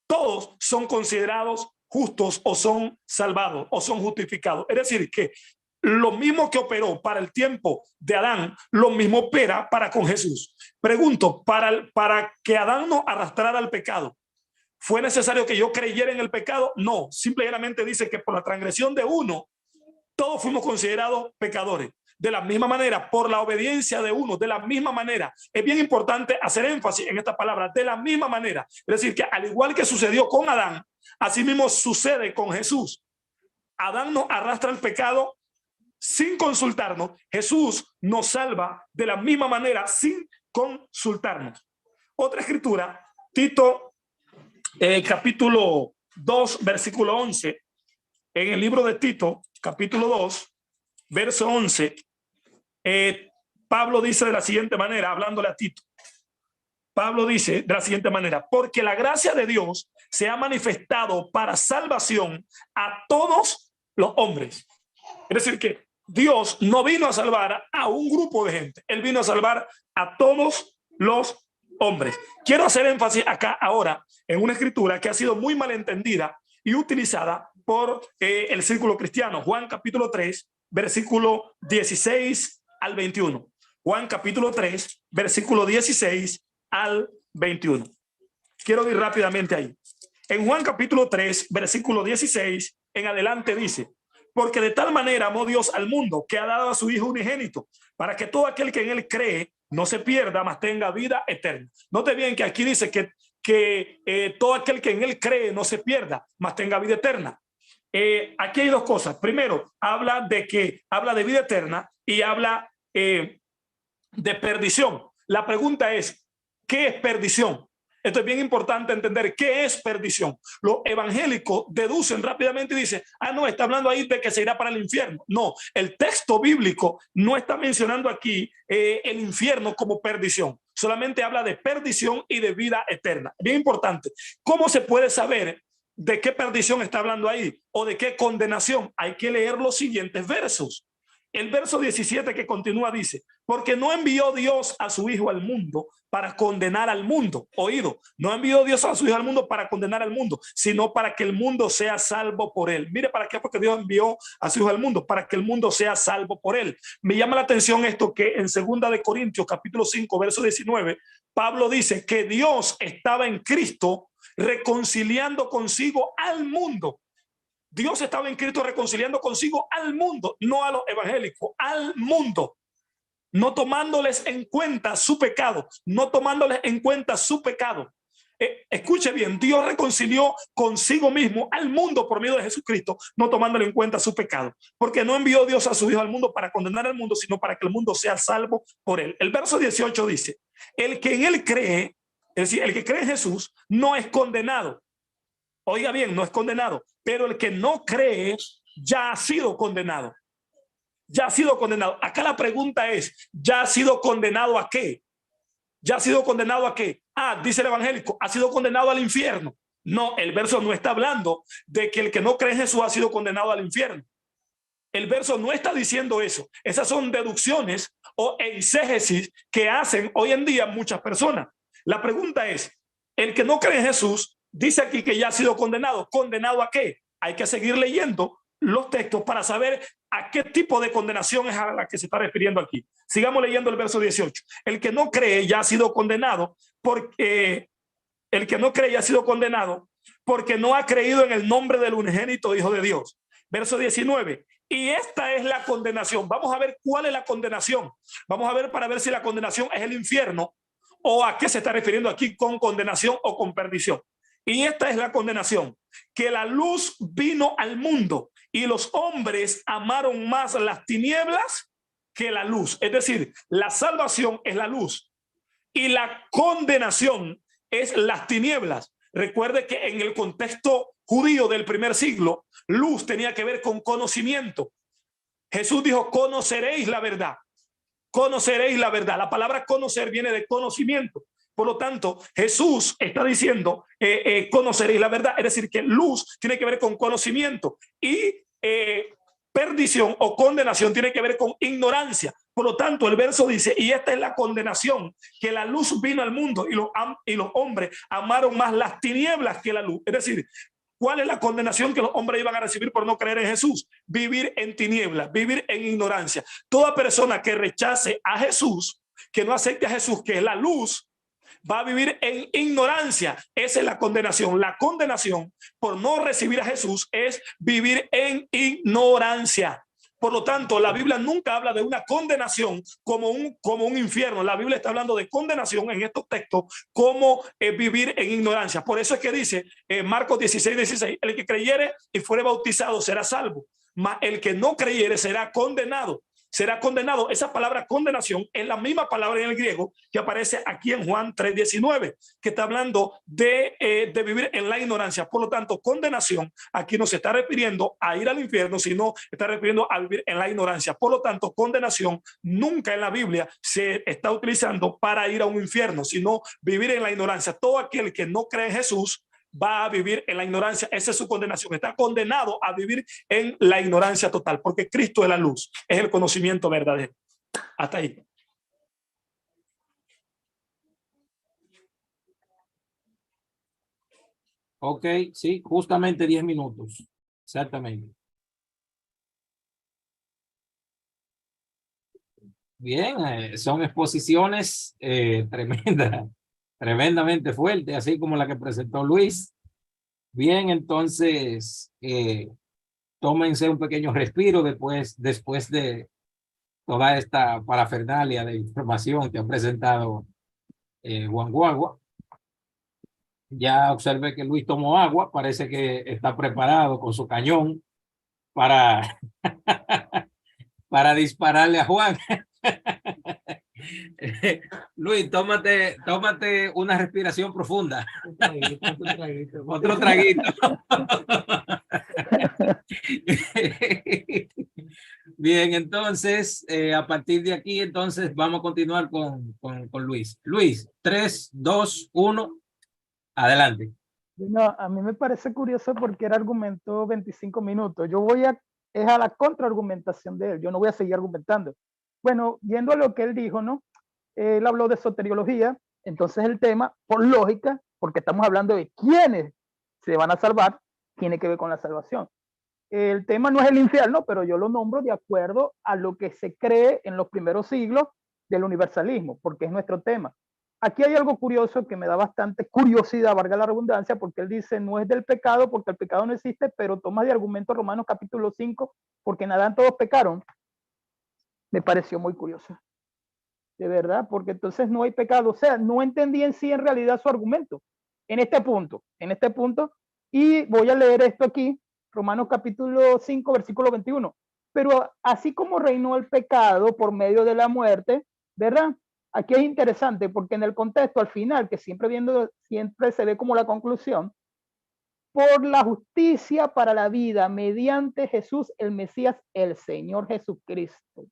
todos son considerados justos o son salvados o son justificados. Es decir, que lo mismo que operó para el tiempo de Adán, lo mismo opera para con Jesús. Pregunto, para que Adán no arrastrara al pecado, ¿fue necesario que yo creyera en el pecado? No, simplemente dice que por la transgresión de uno, todos fuimos considerados pecadores. De la misma manera, por la obediencia de uno, de la misma manera. Es bien importante hacer énfasis en esta palabra, de la misma manera. Es decir, que al igual que sucedió con Adán, así mismo sucede con Jesús. Adán nos arrastra al pecado sin consultarnos. Jesús nos salva de la misma manera sin consultarnos. Otra escritura, Tito capítulo 2 versículo 11. En el libro de Tito capítulo 2 verso 11, Pablo dice de la siguiente manera, hablándole a Tito. Pablo dice de la siguiente manera, porque la gracia de Dios se ha manifestado para salvación a todos los hombres. Es decir, que Dios no vino a salvar a un grupo de gente, Él vino a salvar a todos los hombres. Quiero hacer énfasis acá ahora en una escritura que ha sido muy malentendida y utilizada por el círculo cristiano. Juan capítulo 3, versículo 16 al 21. Juan capítulo 3, versículo 16 al 21. Quiero ir rápidamente ahí. En Juan capítulo 3, versículo 16 en adelante dice, porque de tal manera amó Dios al mundo que ha dado a su Hijo unigénito, para que todo aquel que en él cree no se pierda, mas tenga vida eterna. Note bien que aquí dice que todo aquel que en él cree no se pierda, mas tenga vida eterna. Aquí hay dos cosas. Primero, habla de vida eterna y habla de perdición. La pregunta es, ¿qué es perdición? Esto es bien importante entender qué es perdición. Los evangélicos deducen rápidamente y dicen, no, está hablando ahí de que se irá para el infierno. No, el texto bíblico no está mencionando aquí el infierno como perdición. Solamente habla de perdición y de vida eterna. Bien importante. ¿Cómo se puede saber de qué perdición está hablando ahí o de qué condenación? Hay que leer los siguientes versos. El verso 17 que continúa dice, porque no envió Dios a su Hijo al mundo para condenar al mundo. Oído, no envió Dios a su Hijo al mundo para condenar al mundo, sino para que el mundo sea salvo por él. Mire, ¿para qué? Porque Dios envió a su Hijo al mundo, para que el mundo sea salvo por él. Me llama la atención esto que en 2 de Corintios capítulo 5 verso 19, Pablo dice que Dios estaba en Cristo reconciliando consigo al mundo. Dios estaba en Cristo reconciliando consigo al mundo, no a los evangélicos, al mundo. no tomándoles en cuenta su pecado, no tomándoles en cuenta su pecado. Escuche bien, Dios reconcilió consigo mismo al mundo por medio de Jesucristo, no tomándole en cuenta su pecado, porque no envió Dios a su Hijo al mundo para condenar al mundo, sino para que el mundo sea salvo por él. El verso 18 dice, el que en él cree, es decir, el que cree en Jesús no es condenado. Oiga bien, no es condenado, pero el que no cree ya ha sido condenado. Ya ha sido condenado. Acá la pregunta es, ¿ya ha sido condenado a qué? ¿Ya ha sido condenado a qué? Ah, dice el evangélico, ha sido condenado al infierno. No, el verso no está hablando de que el que no cree en Jesús ha sido condenado al infierno. El verso no está diciendo eso. Esas son deducciones o exégesis que hacen hoy en día muchas personas. La pregunta es, el que no cree en Jesús dice aquí que ya ha sido condenado. ¿Condenado a qué? Hay que seguir leyendo los textos para saber a qué tipo de condenación es a la que se está refiriendo aquí. Sigamos leyendo el verso 18. El que no cree ya ha sido condenado porque no ha creído en el nombre del unigénito Hijo de Dios. Verso 19. Y esta es la condenación. Vamos a ver cuál es la condenación. Vamos a ver para ver si la condenación es el infierno o a qué se está refiriendo aquí con condenación o con perdición. Y esta es la condenación, que la luz vino al mundo y los hombres amaron más las tinieblas que la luz. Es decir, la salvación es la luz y la condenación es las tinieblas. Recuerde que en el contexto judío del primer siglo, luz tenía que ver con conocimiento. Jesús dijo, conoceréis la verdad. Conoceréis la verdad. La palabra conocer viene de conocimiento. Por lo tanto, Jesús está diciendo conoceréis la verdad. Es decir, que luz tiene que ver con conocimiento y perdición o condenación tiene que ver con ignorancia. Por lo tanto, el verso dice, y esta es la condenación, que la luz vino al mundo y los hombres amaron más las tinieblas que la luz. Es decir, ¿cuál es la condenación que los hombres iban a recibir por no creer en Jesús? Vivir en tinieblas, vivir en ignorancia. Toda persona que rechace a Jesús, que no acepte a Jesús, que es la luz, va a vivir en ignorancia. Esa es la condenación. La condenación por no recibir a Jesús es vivir en ignorancia. Por lo tanto, la Biblia nunca habla de una condenación como un infierno. La Biblia está hablando de condenación en estos textos como vivir en ignorancia. Por eso es que dice Marcos 16:16, el que creyere y fuere bautizado será salvo, mas el que no creyere será condenado. Será condenado. Esa palabra condenación es la misma palabra en el griego que aparece aquí en Juan 3:19, que está hablando de vivir en la ignorancia. Por lo tanto, condenación aquí no se está refiriendo a ir al infierno, sino está refiriendo a vivir en la ignorancia. Por lo tanto, condenación nunca en la Biblia se está utilizando para ir a un infierno, sino vivir en la ignorancia. Todo aquel que no cree en Jesús va a vivir en la ignorancia. Esa es su condenación. Está condenado a vivir en la ignorancia total, porque Cristo es la luz, es el conocimiento verdadero. Hasta ahí. Ok, sí, justamente 10 minutos. Exactamente. Bien, son exposiciones tremendas. Tremendamente fuerte, así como la que presentó Luis. Bien, entonces, tómense un pequeño respiro después de toda esta parafernalia de información que ha presentado Juan Guagua. Ya observé que Luis tomó agua, parece que está preparado con su cañón para, para dispararle a Juan. Luis, tómate una respiración profunda. Otro traguito. Bien, entonces, a partir de aquí, entonces, vamos a continuar con Luis. Luis, 3, 2, 1, adelante. No, a mí me parece curioso porque él argumentó 25 minutos. Yo es a la contraargumentación de él. Yo no voy a seguir argumentando. Bueno, yendo a lo que él dijo, ¿no? Él habló de soteriología, entonces el tema, por lógica, porque estamos hablando de quiénes se van a salvar, tiene que ver con la salvación. El tema no es el infierno, pero yo lo nombro de acuerdo a lo que se cree en los primeros siglos del universalismo, porque es nuestro tema. Aquí hay algo curioso que me da bastante curiosidad, valga la redundancia, porque él dice no es del pecado, porque el pecado no existe, pero toma de argumento Romanos capítulo 5, porque en Adán todos pecaron. Me pareció muy curioso. de verdad, porque entonces no hay pecado. O sea, no entendí en sí en realidad su argumento en este punto, y voy a leer esto aquí, Romanos capítulo 5, versículo 21. Pero así como reinó el pecado por medio de la muerte, ¿verdad? Aquí es interesante porque en el contexto al final, que siempre se ve como la conclusión, por la justicia para la vida mediante Jesús el Mesías, el Señor Jesucristo.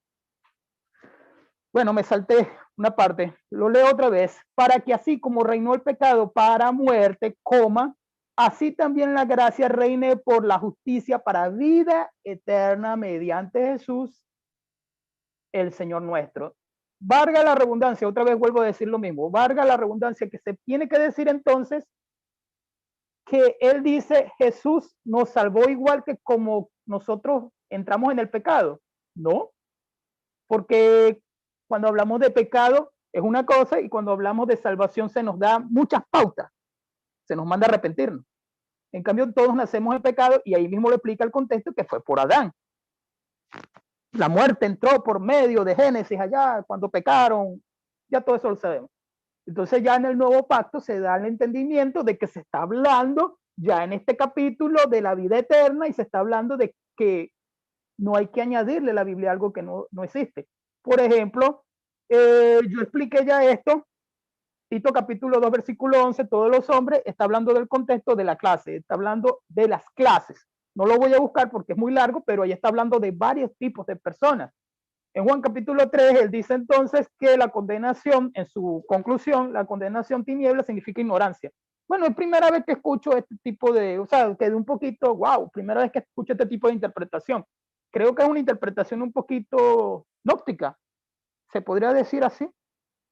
Bueno, me salté una parte, lo leo otra vez. Para que así como reinó el pecado para muerte, así también la gracia reine por la justicia para vida eterna mediante Jesús, el Señor nuestro. Valga la redundancia, otra vez vuelvo a decir lo mismo, valga la redundancia, que se tiene que decir entonces que él dice Jesús nos salvó igual que como nosotros entramos en el pecado. No, porque cuando hablamos de pecado es una cosa y cuando hablamos de salvación se nos da muchas pautas, se nos manda a arrepentirnos. En cambio todos nacemos en pecado y ahí mismo lo explica el contexto que fue por Adán. La muerte entró por medio de Génesis allá cuando pecaron, ya todo eso lo sabemos. Entonces ya en el nuevo pacto se da el entendimiento de que se está hablando ya en este capítulo de la vida eterna y se está hablando de que no hay que añadirle a la Biblia algo que no existe. Por ejemplo, yo expliqué ya esto, Tito capítulo 2 versículo 11, todos los hombres, está hablando del contexto de la clase, está hablando de las clases. No lo voy a buscar porque es muy largo, pero ahí está hablando de varios tipos de personas. En Juan capítulo 3, él dice entonces que la condenación, en su conclusión, la condenación tiniebla significa ignorancia. Bueno, es primera vez que escucho este tipo de, o sea, quedé un poquito, wow, primera vez que escucho este tipo de interpretación. Creo que es una interpretación un poquito gnóstica, se podría decir así,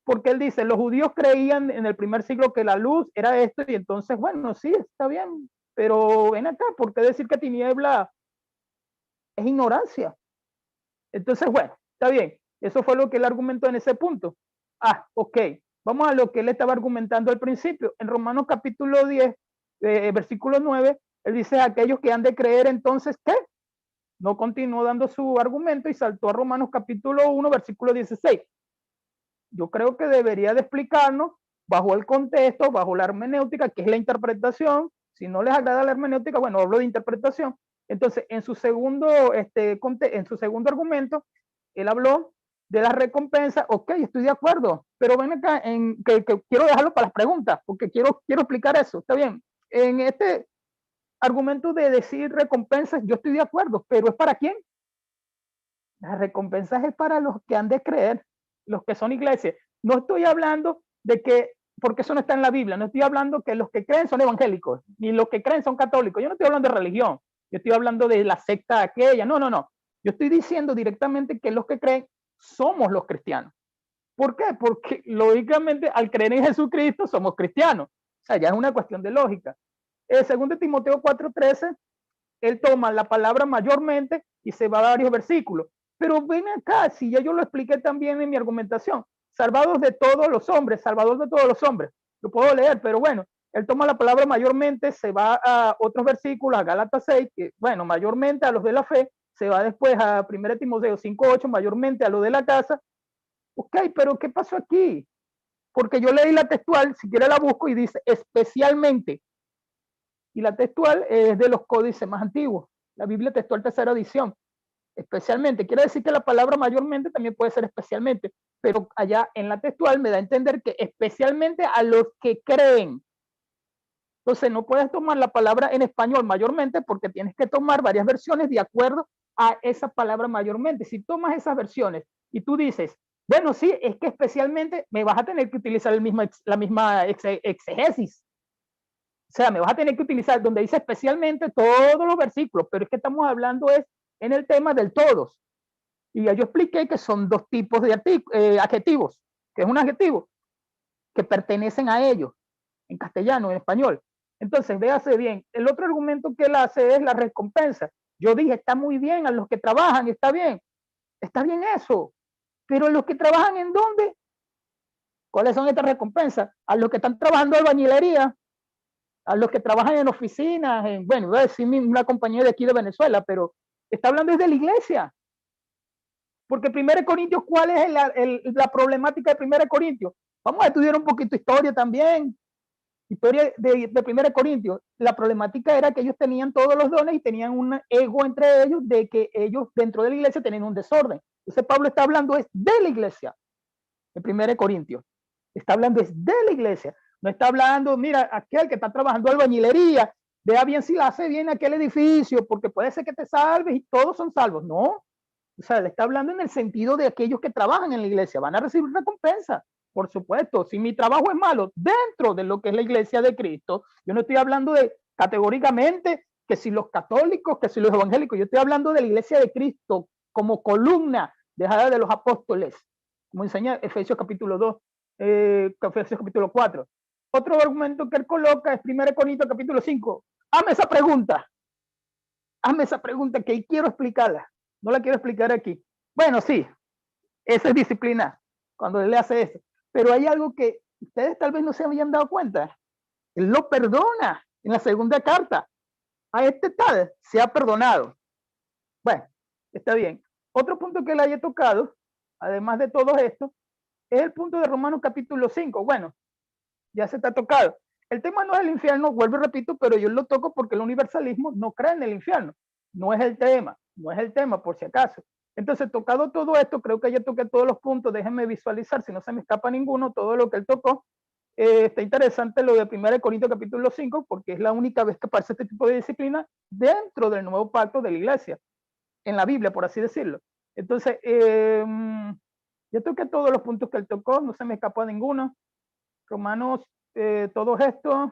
porque él dice, los judíos creían en el primer siglo que la luz era esto, y entonces, bueno, sí, está bien, pero ven acá, ¿por qué decir que tiniebla es ignorancia? Entonces, bueno, está bien, eso fue lo que él argumentó en ese punto. Ok, vamos a lo que él estaba argumentando al principio. En Romanos capítulo 10, versículo 9, él dice, aquellos que han de creer entonces, ¿qué? No continuó dando su argumento y saltó a Romanos capítulo 1, versículo 16. Yo creo que debería de explicarnos bajo el contexto, bajo la hermenéutica, que es la interpretación. Si no les agrada la hermenéutica, bueno, hablo de interpretación. Entonces, en su segundo argumento, él habló de la recompensa. Ok, estoy de acuerdo, pero ven acá, que quiero dejarlo para las preguntas, porque quiero explicar eso. Está bien. En este argumento de decir recompensas, yo estoy de acuerdo, pero ¿es para quién? Las recompensas es para los que han de creer, los que son iglesias. No estoy hablando de que, porque eso no está en la Biblia, no estoy hablando que los que creen son evangélicos, ni los que creen son católicos. Yo no estoy hablando de religión, yo estoy hablando de la secta aquella. No. Yo estoy diciendo directamente que los que creen somos los cristianos. ¿Por qué? Porque lógicamente al creer en Jesucristo somos cristianos. O sea, ya es una cuestión de lógica. Segundo Timoteo 4:13, él toma la palabra mayormente y se va a varios versículos. Pero ven acá, si ya yo lo expliqué también en mi argumentación, salvados de todos los hombres, salvador de todos los hombres. Lo puedo leer, pero bueno, él toma la palabra mayormente, se va a otros versículos, a Gálatas 6, que bueno, mayormente a los de la fe, se va después a 1 Timoteo 5:8, mayormente a los de la casa. Ok, pero ¿qué pasó aquí? Porque yo leí la textual, si quiere la busco y dice especialmente. Y la textual es de los códices más antiguos, la Biblia textual tercera edición. Especialmente, quiere decir que la palabra mayormente también puede ser especialmente, pero allá en la textual me da a entender que especialmente a los que creen. Entonces no puedes tomar la palabra en español mayormente porque tienes que tomar varias versiones de acuerdo a esa palabra mayormente. Si tomas esas versiones y tú dices, bueno, sí, es que especialmente me vas a tener que utilizar la misma exegesis. O sea, me vas a tener que utilizar donde dice especialmente todos los versículos, pero es que estamos hablando es en el tema del todos. Y ya yo expliqué que son dos tipos de adjetivos, que es un adjetivo que pertenecen a ellos, en castellano, en español. Entonces, véase bien, el otro argumento que él hace es la recompensa. Yo dije, está muy bien a los que trabajan, está bien eso, pero los que trabajan ¿en dónde? ¿Cuáles son estas recompensas? A los que están trabajando en albañilería, a los que trabajan en oficinas, bueno, voy a decir una compañía de aquí de Venezuela, pero está hablando desde la iglesia. Porque 1 Corintios, ¿cuál es la problemática de 1 Corintios? Vamos a estudiar un poquito historia también. Historia de 1 Corintios. La problemática era que ellos tenían todos los dones y tenían un ego entre ellos de que ellos dentro de la iglesia tenían un desorden. Entonces Pablo está hablando es de la iglesia. En 1 Corintios. Está hablando es de la iglesia. No está hablando, mira, aquel que está trabajando albañilería, vea bien si la hace bien aquel edificio, porque puede ser que te salves y todos son salvos. No. O sea, le está hablando en el sentido de aquellos que trabajan en la iglesia. Van a recibir recompensa. Por supuesto, si mi trabajo es malo dentro de lo que es la iglesia de Cristo, yo no estoy hablando de categóricamente que si los católicos, que si los evangélicos, yo estoy hablando de la iglesia de Cristo como columna dejada de los apóstoles, como enseña Efesios capítulo 2, Efesios capítulo 4. Otro argumento que él coloca es 1 Corintios capítulo 5. Hazme esa pregunta que quiero explicarla. No la quiero explicar aquí. Bueno, sí, esa es disciplina, cuando él le hace eso. Pero hay algo que ustedes tal vez no se habían dado cuenta. Él lo perdona en la segunda carta. A este tal se ha perdonado. Bueno, está bien. Otro punto que le haya tocado, además de todo esto, es el punto de Romanos capítulo 5. Bueno, ya se está tocado. El tema no es el infierno, vuelvo y repito, pero yo lo toco porque el universalismo no cree en el infierno. No es el tema por si acaso. Entonces, tocado todo esto, creo que ya toqué todos los puntos. Déjenme visualizar, si no se me escapa ninguno, todo lo que él tocó. Está interesante lo de 1 Corintios capítulo 5, porque es la única vez que aparece este tipo de disciplina dentro del nuevo pacto de la iglesia, en la Biblia, por así decirlo. Entonces, yo toqué todos los puntos que él tocó, no se me escapó ninguno. Romanos, todos estos.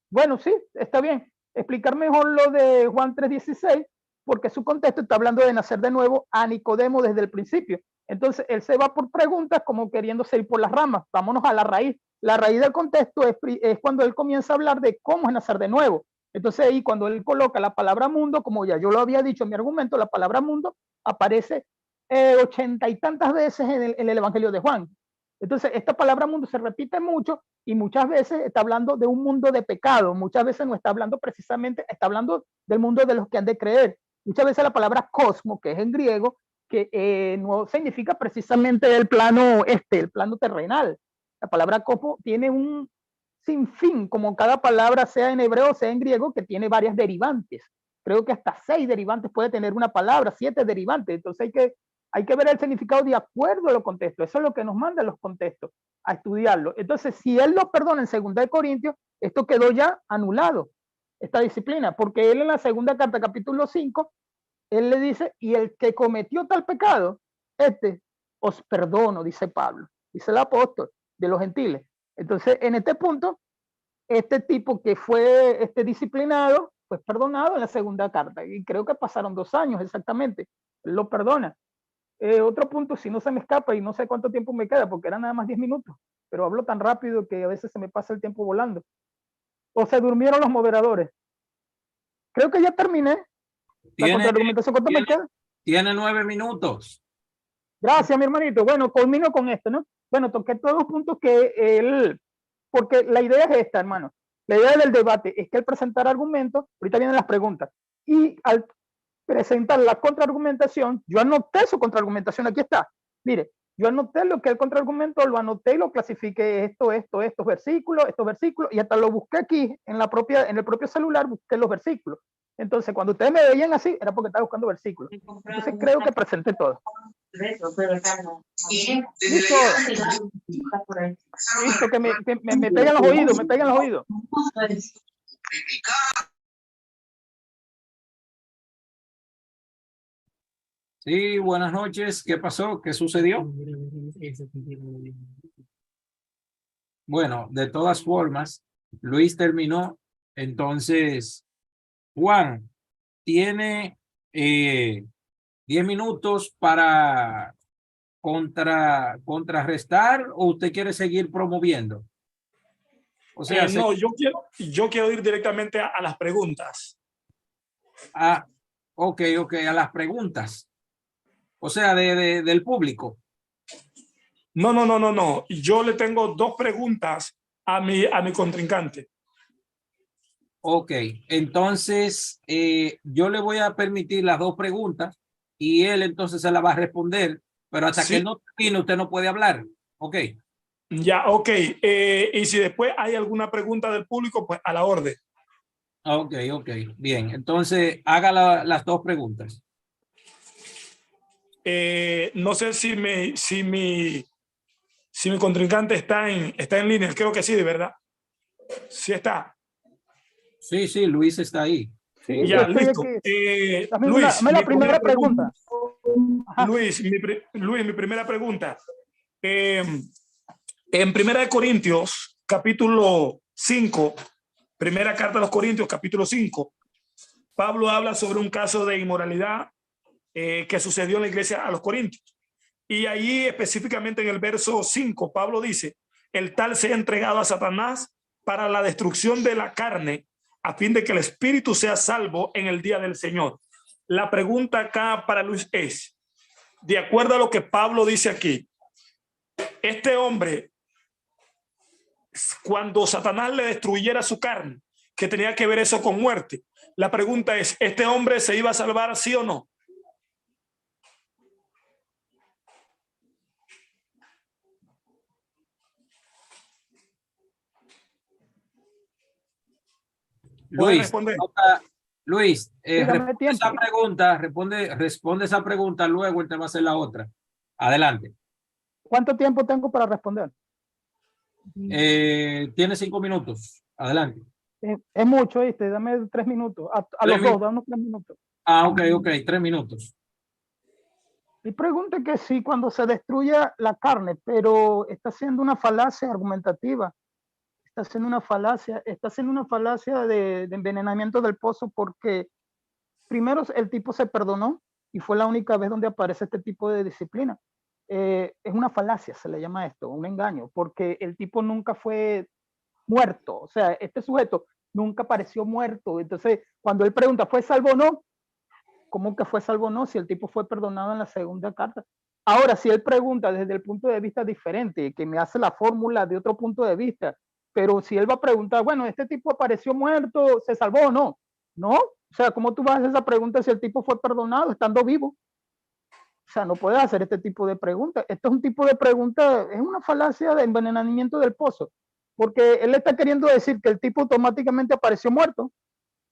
Bueno, sí, está bien. Explicar mejor lo de Juan 3:16, porque su contexto está hablando de nacer de nuevo a Nicodemo desde el principio. Entonces, él se va por preguntas como queriéndose ir por las ramas. Vámonos a la raíz. La raíz del contexto es cuando él comienza a hablar de cómo es nacer de nuevo. Entonces, ahí cuando él coloca la palabra mundo, como ya yo lo había dicho en mi argumento, la palabra mundo aparece 80 y tantas veces en el Evangelio de Juan. Entonces, esta palabra mundo se repite mucho y muchas veces está hablando de un mundo de pecado. Muchas veces no está hablando precisamente, está hablando del mundo de los que han de creer. Muchas veces la palabra cosmo, que es en griego, que no significa precisamente el plano el plano terrenal. La palabra cosmo tiene un sinfín, como cada palabra, sea en hebreo o sea en griego, que tiene varias derivantes. Creo que hasta 6 derivantes puede tener una palabra, 7 derivantes. Entonces hay que ver el significado de acuerdo a los contextos. Eso es lo que nos mandan los contextos, a estudiarlo. Entonces, si él lo perdona en 2 Corintios, esto quedó ya anulado, esta disciplina, porque él en la segunda carta, capítulo 5, él le dice, y el que cometió tal pecado, os perdono, dice Pablo, dice el apóstol de los gentiles. Entonces, en este punto, este tipo que fue disciplinado, pues perdonado en la segunda carta, y creo que pasaron 2 años exactamente, él lo perdona. Otro punto, si no se me escapa, y no sé cuánto tiempo me queda, porque eran nada más 10 minutos, pero hablo tan rápido que a veces se me pasa el tiempo volando. O se durmieron los moderadores. Creo que ya terminé. Tiene 9 minutos. Gracias, mi hermanito. Bueno, culmino con esto, ¿no? Bueno, toqué todos los puntos que él, porque la idea es esta, hermano. La idea del debate es que al presentar argumentos, ahorita vienen las preguntas, y al presentar la contraargumentación, yo anoté su contraargumentación, aquí está. Mire, yo anoté lo que el contraargumento, lo anoté y lo clasifiqué, estos versículos, y hasta lo busqué aquí en el propio celular, busqué los versículos. Entonces, cuando ustedes me veían así, era porque estaba buscando versículos. Entonces, creo que presenté todo. Listo, que me pegan los oídos, me pegan los oídos. Sí, buenas noches. ¿Qué pasó? ¿Qué sucedió? Bueno, de todas formas, Luis terminó. Entonces, Juan tiene 10 minutos para contrarrestar, o usted quiere seguir promoviendo. O sea, no, yo quiero ir directamente a las preguntas. Ok, a las preguntas. O sea, del público. No. Yo le tengo 2 preguntas a mi contrincante. Ok, entonces yo le voy a permitir las 2 preguntas y él entonces se la va a responder pero hasta Sí. que él no termine, usted no puede hablar. Ok. Ya, ok. Y si después hay alguna pregunta del público, pues a la orden. Ok, ok. Bien, entonces haga las dos preguntas. No sé si mi contrincante está en línea. Creo que sí, de verdad. Sí está. Sí, sí, Luis está ahí. Sí, Ya, estoy listo. aquí. Dame Luis, dame la mi primera pregunta. Ajá. Luis, mi primera pregunta. En Primera de Corintios, capítulo 5, primera carta a los Corintios, capítulo 5, Pablo habla sobre un caso de inmoralidad que sucedió en la iglesia a los Corintios. Y ahí específicamente en el verso 5, Pablo dice, el tal sea entregado a Satanás para la destrucción de la carne, a fin de que el espíritu sea salvo en el día del Señor. La pregunta acá para Luis es, de acuerdo a lo que Pablo dice aquí, este hombre, cuando Satanás le destruyera su carne, que tenía que ver eso con muerte, la pregunta es, ¿este hombre se iba a salvar sí o no? ¿Puede Luis, responder? Luis, Sí, dame responde tiempo. esa pregunta, responde esa pregunta, luego él te va a hacer la otra. Adelante. ¿Cuánto tiempo tengo para responder? Tiene 5 minutos. Adelante. Es mucho, ¿viste? Dame 3 minutos. A Tres los dos, dame 3 minutos. Ah, ok, 3 minutos. Mi pregunta es que sí, cuando se destruye la carne, pero está siendo una falacia argumentativa. Está haciendo una falacia de envenenamiento del pozo, porque primero el tipo se perdonó y fue la única vez donde aparece este tipo de disciplina. Es una falacia, se le llama esto, un engaño, porque el tipo nunca fue muerto. O sea, este sujeto nunca apareció muerto. Entonces, cuando él pregunta, ¿fue salvo o no? ¿Cómo que fue salvo o no? Si el tipo fue perdonado en la segunda carta. Ahora, si él pregunta desde el punto de vista diferente, que me hace la fórmula de otro punto de vista, pero si él va a preguntar, bueno, este tipo apareció muerto, ¿se salvó o no? No, o sea, ¿cómo tú vas a hacer esa pregunta si el tipo fue perdonado estando vivo? O sea, no puedes hacer este tipo de preguntas. Esto es un tipo de pregunta, es una falacia de envenenamiento del pozo, porque él está queriendo decir que el tipo automáticamente apareció muerto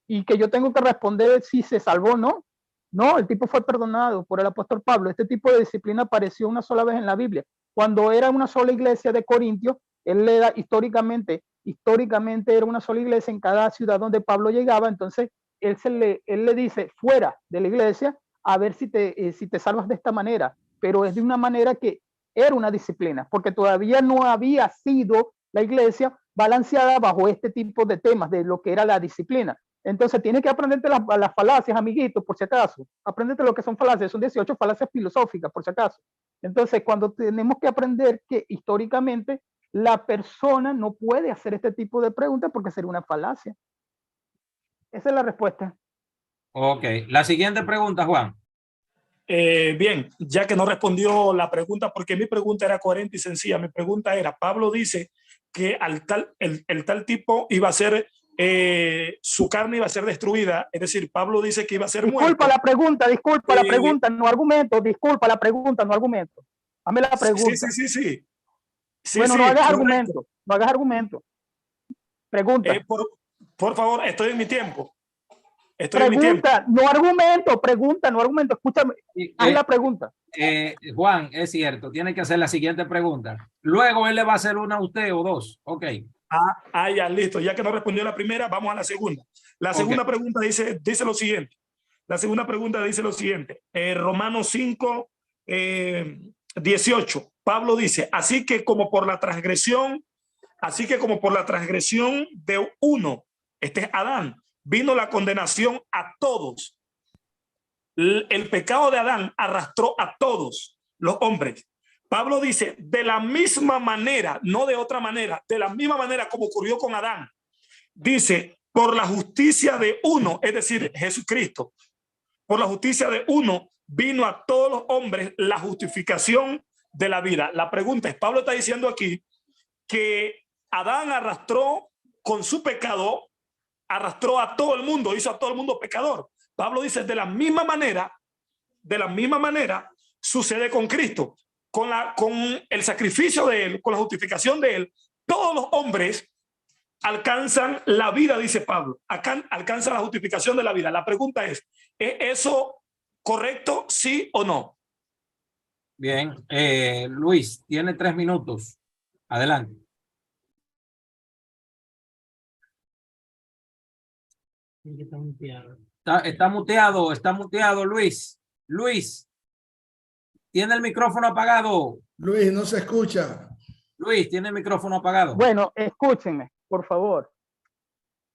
y que yo tengo que responder si se salvó o no. No, el tipo fue perdonado por el apóstol Pablo. Este tipo de disciplina apareció una sola vez en la Biblia. Cuando era una sola iglesia de Corintios, él le da históricamente era una sola iglesia en cada ciudad donde Pablo llegaba. Entonces, él le dice fuera de la iglesia a ver si te salvas de esta manera. Pero es de una manera que era una disciplina, porque todavía no había sido la iglesia balanceada bajo este tipo de temas de lo que era la disciplina. Entonces tienes que aprenderte las falacias, amiguitos, por si acaso. Aprendete lo que son falacias, son 18 falacias filosóficas, por si acaso. Entonces, cuando tenemos que aprender que históricamente la persona no puede hacer este tipo de preguntas porque sería una falacia. Esa es la respuesta. Ok, la siguiente pregunta, Juan. Bien, ya que no respondió la pregunta, porque mi pregunta era coherente y sencilla. Mi pregunta era, Pablo dice que el tal tipo iba a ser, su carne iba a ser destruida, es decir, Pablo dice que iba a ser muerto. Disculpa la pregunta, no argumento, disculpa la pregunta, no argumento. Dame la pregunta. Sí. Bueno, no hagas argumento, no hagas argumento. Pregunta. Por favor, estoy en mi tiempo. Pregunta, no argumento, escúchame, haz la pregunta. Juan, es cierto, tiene que hacer la siguiente pregunta. Luego él le va a hacer una a usted o dos. Ok. Ya, listo. Ya que no respondió la primera, vamos a la segunda. La segunda pregunta dice lo siguiente. Romanos 5, 18. Pablo dice, así que como por la transgresión de uno, este es Adán, vino la condenación a todos. El pecado de Adán arrastró a todos los hombres. Pablo dice, de la misma manera, no de otra manera, de la misma manera como ocurrió con Adán, dice, por la justicia de uno, es decir, Jesucristo, por la justicia de uno vino a todos los hombres la justificación de la vida. La pregunta es, Pablo está diciendo aquí que Adán arrastró con su pecado, arrastró a todo el mundo, hizo a todo el mundo pecador. Pablo dice, de la misma manera, sucede con Cristo. Con el sacrificio de Él, con la justificación de Él, todos los hombres alcanzan la vida, dice Pablo. Acá alcanzan la justificación de la vida. La pregunta es ¿eso correcto, sí o no? Bien, Luis, tiene 3 minutos. Adelante. Está muteado, Luis. Luis, tiene el micrófono apagado. Luis, no se escucha. Luis, tiene el micrófono apagado. Bueno, escúchenme, por favor.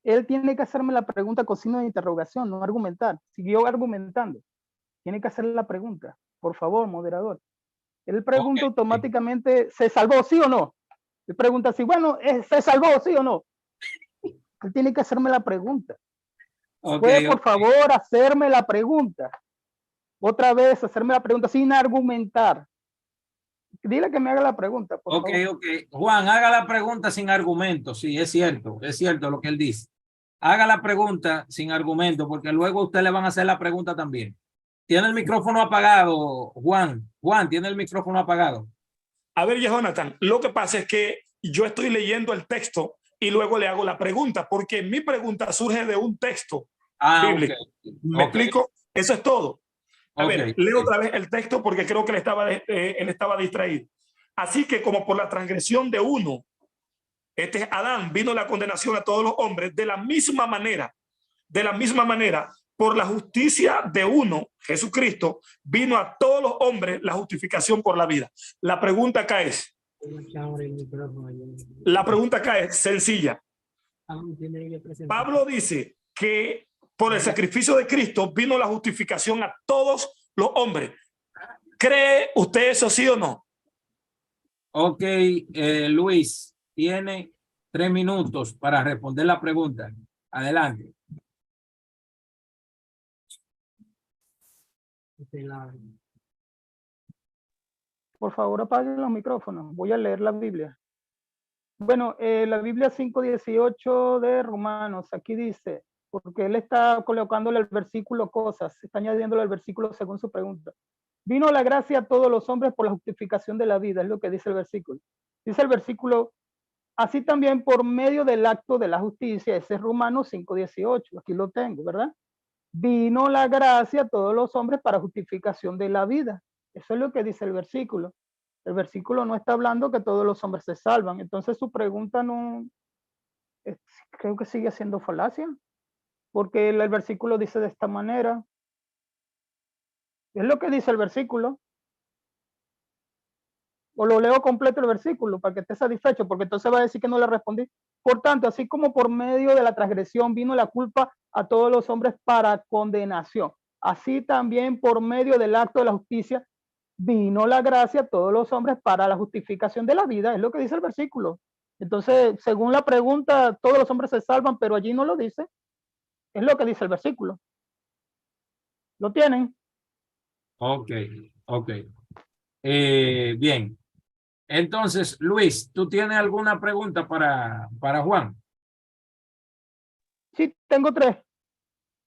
Él tiene que hacerme la pregunta con signo de interrogación, no argumentar. Siguió argumentando. Tiene que hacer la pregunta. Por favor, moderador. Él pregunta automáticamente, ¿se salvó, sí o no? Él pregunta así, bueno, ¿se salvó, sí o no? Él tiene que hacerme la pregunta. ¿Puede, por favor, hacerme la pregunta? Otra vez, hacerme la pregunta sin argumentar. Dile que me haga la pregunta, por favor. Juan, haga la pregunta sin argumento. Sí, es cierto lo que él dice. Haga la pregunta sin argumento, porque luego a usted le van a hacer la pregunta también. Tiene el micrófono apagado, Juan. Juan, tiene el micrófono apagado. A ver, Jonathan, lo que pasa es que yo estoy leyendo el texto y luego le hago la pregunta, porque mi pregunta surge de un texto bíblico. ¿Me explico? Eso es todo. A ver, leo otra vez el texto porque creo que él estaba distraído. Así que como por la transgresión de uno, este es Adán, vino la condenación a todos los hombres, de la misma manera, por la justicia de uno, Jesucristo, vino a todos los hombres la justificación por la vida. La pregunta acá es sencilla. Pablo dice que por el sacrificio de Cristo vino la justificación a todos los hombres. ¿Cree usted eso, sí o no? Ok, Luis, tiene 3 minutos para responder la pregunta. Adelante. Por favor, apaguen los micrófonos. Voy a leer la Biblia. Bueno, la Biblia 5:18 de Romanos, aquí dice, porque él está colocándole el versículo cosas, está añadiéndole el versículo según su pregunta. Vino la gracia a todos los hombres por la justificación de la vida, es lo que dice el versículo. Dice el versículo, así también por medio del acto de la justicia, ese es Romanos 5:18, aquí lo tengo, ¿verdad? Vino la gracia a todos los hombres para justificación de la vida. Eso es lo que dice el versículo. El versículo no está hablando que todos los hombres se salvan. Entonces su pregunta no, creo que sigue siendo falacia, porque el versículo dice de esta manera. Es lo que dice el versículo. O lo leo completo el versículo para que esté satisfecho, porque entonces va a decir que no le respondí. Por tanto, así como por medio de la transgresión vino la culpa a todos los hombres para condenación, así también por medio del acto de la justicia vino la gracia a todos los hombres para la justificación de la vida, es lo que dice el versículo. Entonces, según la pregunta, todos los hombres se salvan, pero allí no lo dice. Es lo que dice el versículo. ¿Lo tienen? Ok. Bien. Entonces, Luis, ¿tú tienes alguna pregunta para Juan? Sí, tengo 3.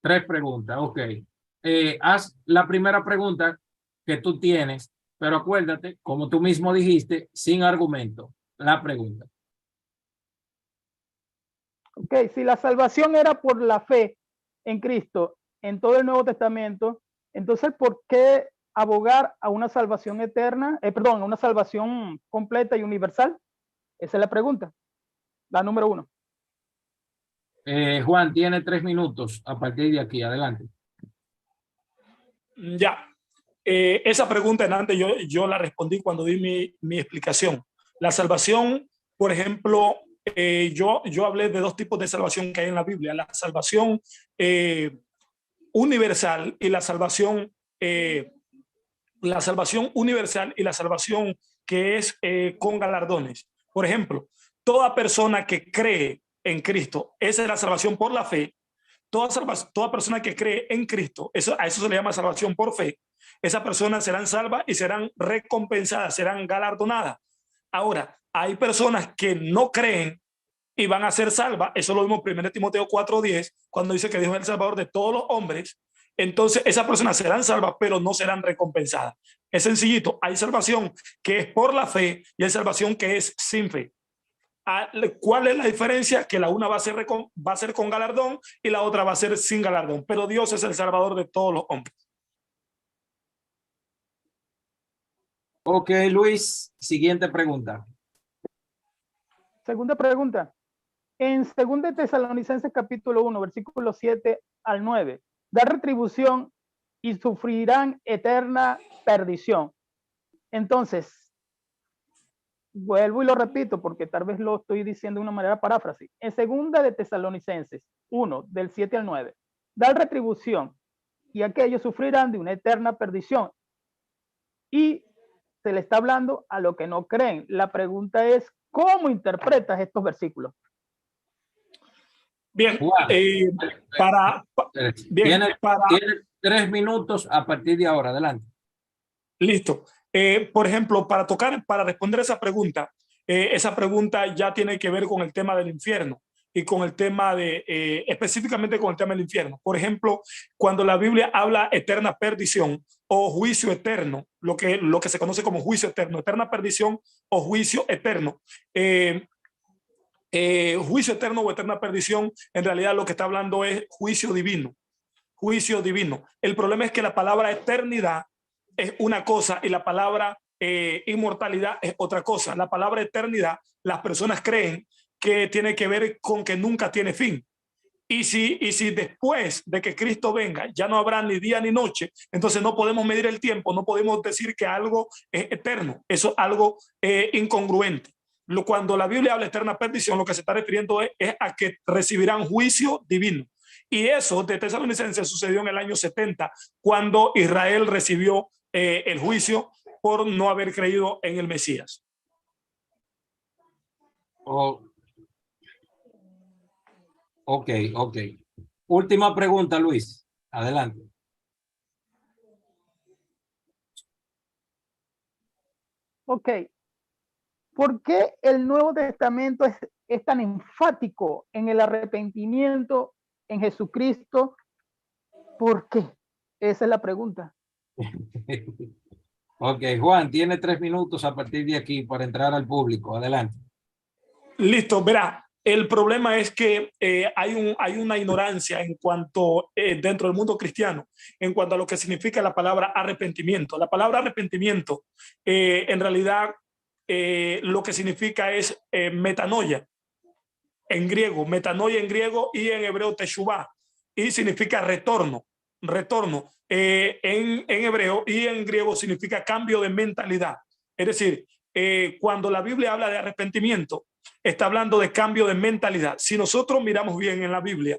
3 preguntas, ok. Haz la primera pregunta que tú tienes, pero acuérdate, como tú mismo dijiste, sin argumento, la pregunta. Ok, si la salvación era por la fe en Cristo en todo el Nuevo Testamento, entonces, ¿por qué abogar a una salvación eterna, a una salvación completa y universal? Esa es la pregunta, la número 1. Juan, tiene 3 minutos a partir de aquí, adelante. Ya, esa pregunta en antes yo la respondí cuando di mi explicación. La salvación, por ejemplo, yo hablé de 2 tipos de salvación que hay en la Biblia, la salvación universal y la salvación universal y la salvación que es con galardones. Por ejemplo, toda persona que cree en Cristo, esa es la salvación por la fe. Toda persona que cree en Cristo, a eso se le llama salvación por fe. Esas personas serán salvas y serán recompensadas, serán galardonadas. Ahora, hay personas que no creen y van a ser salvas. Eso lo vimos en 1 Timoteo 4:10, cuando dice que Dios es el salvador de todos los hombres. Entonces, esas personas serán salvas, pero no serán recompensadas. Es sencillito. Hay salvación que es por la fe y hay salvación que es sin fe. ¿Cuál es la diferencia? Que la una va a ser con galardón y la otra va a ser sin galardón. Pero Dios es el salvador de todos los hombres. Ok, Luis, siguiente pregunta. Segunda pregunta. En 2 Tesalonicenses capítulo 1, versículos 7 al 9, da retribución y sufrirán eterna perdición. Entonces, vuelvo y lo repito porque tal vez lo estoy diciendo de una manera paráfrasis. En 2 Tesalonicenses 1, del 7 al 9, da retribución y aquellos sufrirán de una eterna perdición. Y se le está hablando a lo que no creen. La pregunta es, ¿cómo interpretas estos versículos? Bien, Tiene 3 minutos a partir de ahora. Adelante. Listo. Por ejemplo, para responder esa pregunta ya tiene que ver con el tema del infierno y con el tema específicamente con el tema del infierno. Por ejemplo, cuando la Biblia habla eterna perdición o juicio eterno, lo que se conoce como juicio eterno, eterna perdición o juicio eterno. Juicio eterno o eterna perdición, en realidad lo que está hablando es juicio divino. Juicio divino. El problema es que la palabra eternidad es una cosa y la palabra inmortalidad es otra cosa. La palabra eternidad, las personas creen que tiene que ver con que nunca tiene fin. Y si después de que Cristo venga ya no habrá ni día ni noche, entonces no podemos medir el tiempo, no podemos decir que algo es eterno. Eso es algo incongruente. Cuando la Biblia habla de eterna perdición, lo que se está refiriendo es a que recibirán juicio divino. Y eso de Tesalonicenses sucedió en el año 70, cuando Israel recibió el juicio por no haber creído en el Mesías. Ok. Última pregunta, Luis. Adelante. Ok. ¿Por qué el Nuevo Testamento es tan enfático en el arrepentimiento en Jesucristo? ¿Por qué? Esa es la pregunta. Ok, Juan, tiene 3 minutos a partir de aquí para entrar al público. Adelante. Listo, verá. El problema es que hay una ignorancia en cuanto, dentro del mundo cristiano, en cuanto a lo que significa la palabra arrepentimiento. La palabra arrepentimiento, en realidad, lo que significa es metanoia en griego, metanoia en griego y en hebreo teshuvah, y significa retorno. En hebreo y en griego significa cambio de mentalidad. Es decir, cuando la Biblia habla de arrepentimiento, está hablando de cambio de mentalidad. Si nosotros miramos bien en la Biblia,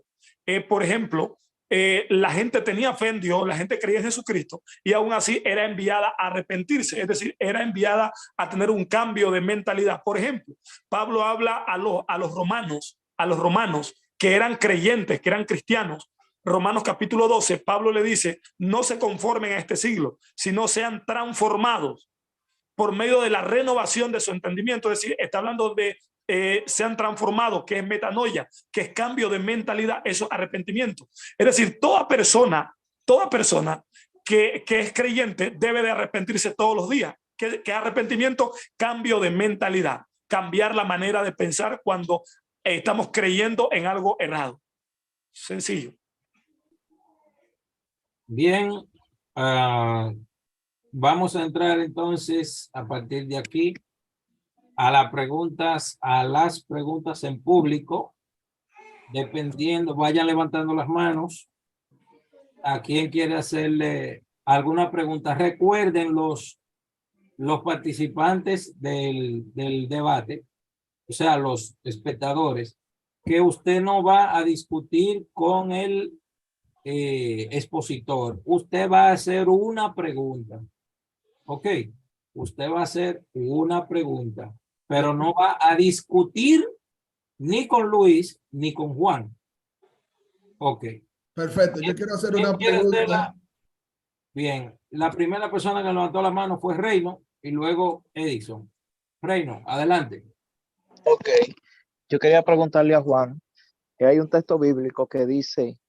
por ejemplo, la gente tenía fe en Dios, la gente creía en Jesucristo y aún así era enviada a arrepentirse, es decir, era enviada a tener un cambio de mentalidad. Por ejemplo, Pablo habla a los romanos que eran creyentes, que eran cristianos. Romanos capítulo 12, Pablo le dice, no se conformen a este siglo, sino sean transformados por medio de la renovación de su entendimiento. Es decir, está hablando de sean transformados, que es metanoia, que es cambio de mentalidad, eso es arrepentimiento. Es decir, toda persona que es creyente debe de arrepentirse todos los días. ¿Qué arrepentimiento? Cambio de mentalidad, cambiar la manera de pensar cuando estamos creyendo en algo errado. Sencillo. Bien, vamos a entrar entonces a partir de aquí a las preguntas en público, dependiendo, vayan levantando las manos. ¿A quién quiere hacerle alguna pregunta? Recuerden los participantes del debate, o sea, los espectadores, que usted no va a discutir con el expositor. Usted va a hacer una pregunta. Ok, usted va a hacer una pregunta, pero no va a discutir ni con Luis ni con Juan. Ok. Perfecto, yo quiero hacer una ¿Quién quiere pregunta. Bien, la primera persona que levantó la mano fue Reino y luego Edison. Reino, adelante. Ok. Yo quería preguntarle a Juan que hay un texto bíblico que dice,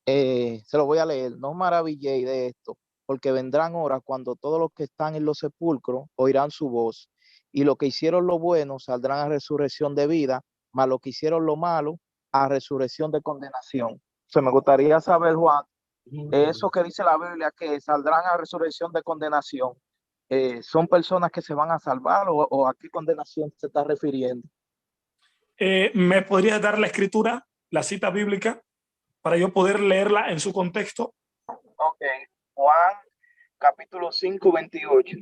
se lo voy a leer, no os maravilléis de esto, porque vendrán horas cuando todos los que están en los sepulcros oirán su voz, y los que hicieron lo bueno saldrán a resurrección de vida, mas los que hicieron lo malo a resurrección de condenación. Me gustaría saber, Juan, eso que dice la Biblia, que saldrán a resurrección de condenación, ¿son personas que se van a salvar o a qué condenación se está refiriendo? ¿Me podrías dar la escritura, la cita bíblica, para yo poder leerla en su contexto? Ok, Juan capítulo 5, 28.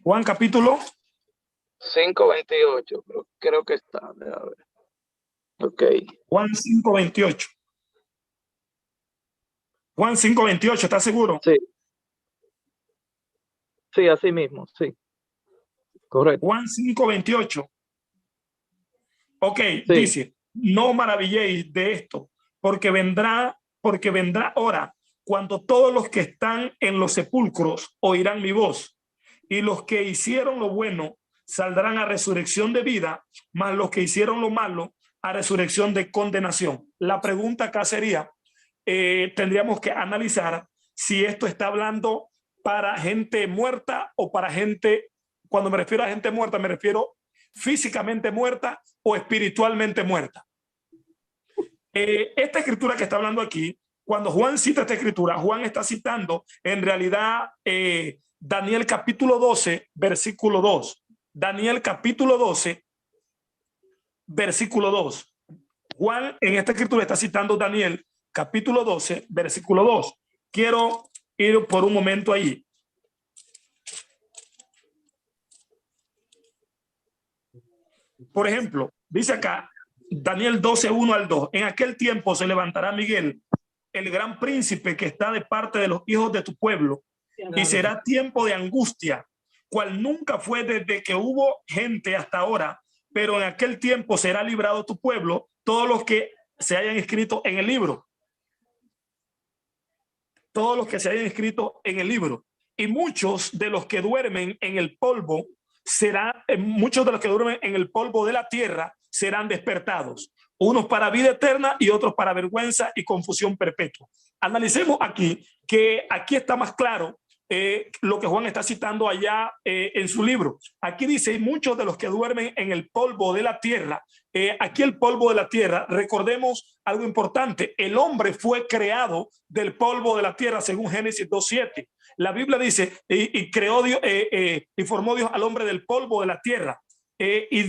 Juan capítulo 5, 28, creo que está. A ver. Ok. Juan 5, 28. Juan 5, 28, ¿estás seguro? Sí. Sí, así mismo, sí. Correcto. Juan 5, 28. Ok, Sí. dice, no maravilléis de esto, porque vendrá hora cuando todos los que están en los sepulcros oirán mi voz, y los que hicieron lo bueno saldrán a resurrección de vida, mas los que hicieron lo malo a resurrección de condenación. La pregunta acá sería, tendríamos que analizar si esto está hablando para gente muerta o para gente, cuando me refiero a gente muerta, me refiero físicamente muerta o espiritualmente muerta. Esta escritura que está hablando aquí, cuando Juan cita esta escritura, Juan está citando en realidad Daniel capítulo 12, versículo 2. Daniel capítulo 12, versículo 2. Juan en esta escritura está citando Daniel capítulo 12, versículo 2. Quiero ir por un momento ahí. Por ejemplo, dice acá, Daniel 12, 1 al 2. En aquel tiempo se levantará Miguel, el gran príncipe que está de parte de los hijos de tu pueblo, y será tiempo de angustia, cual nunca fue desde que hubo gente hasta ahora, pero en aquel tiempo será librado tu pueblo, todos los que se hayan inscrito en el libro. Todos los que se hayan inscrito en el libro. Y muchos de los que duermen en el polvo muchos de los que duermen en el polvo de la tierra serán despertados, unos para vida eterna y otros para vergüenza y confusión perpetua. Analicemos aquí, que aquí está más claro lo que Juan está citando allá en su libro. Aquí dice, muchos de los que duermen en el polvo de la tierra. Aquí el polvo de la tierra, recordemos algo importante, el hombre fue creado del polvo de la tierra según Génesis 2:7. La Biblia dice, y creó Dios, y formó Dios al hombre del polvo de la tierra. Y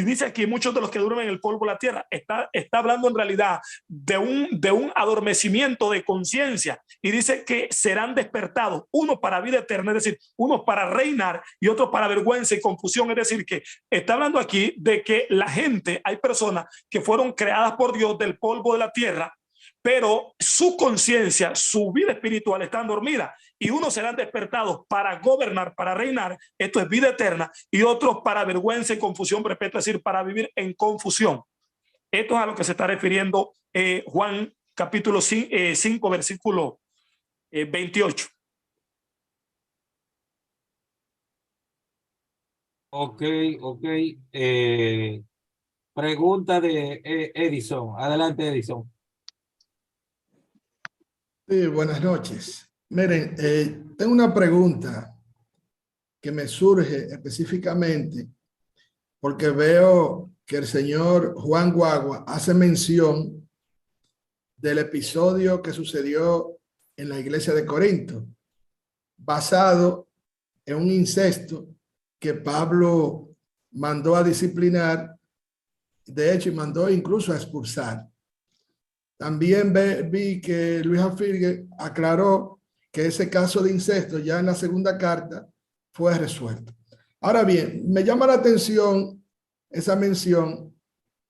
dice aquí, muchos de los que duermen en el polvo de la tierra, está hablando en realidad de un adormecimiento de conciencia, y dice que serán despertados, uno para vida eterna, es decir, uno para reinar y otro para vergüenza y confusión. Es decir, que está hablando aquí de que la gente, hay personas que fueron creadas por Dios del polvo de la tierra, pero su conciencia, su vida espiritual están dormida, y unos serán despertados para gobernar, para reinar, esto es vida eterna, y otros para vergüenza y confusión perpetua, es decir, para vivir en confusión. Esto es a lo que se está refiriendo Juan capítulo 5, versículo 28. Ok. Pregunta de Edison. Adelante, Edison. Sí, buenas noches. Miren, tengo una pregunta que me surge específicamente porque veo que el señor Juan Guagua hace mención del episodio que sucedió en la iglesia de Corinto, basado en un incesto que Pablo mandó a disciplinar, de hecho, y mandó incluso a expulsar. También vi que Luis Afirgue aclaró que ese caso de incesto ya en la segunda carta fue resuelto. Ahora bien, me llama la atención esa mención,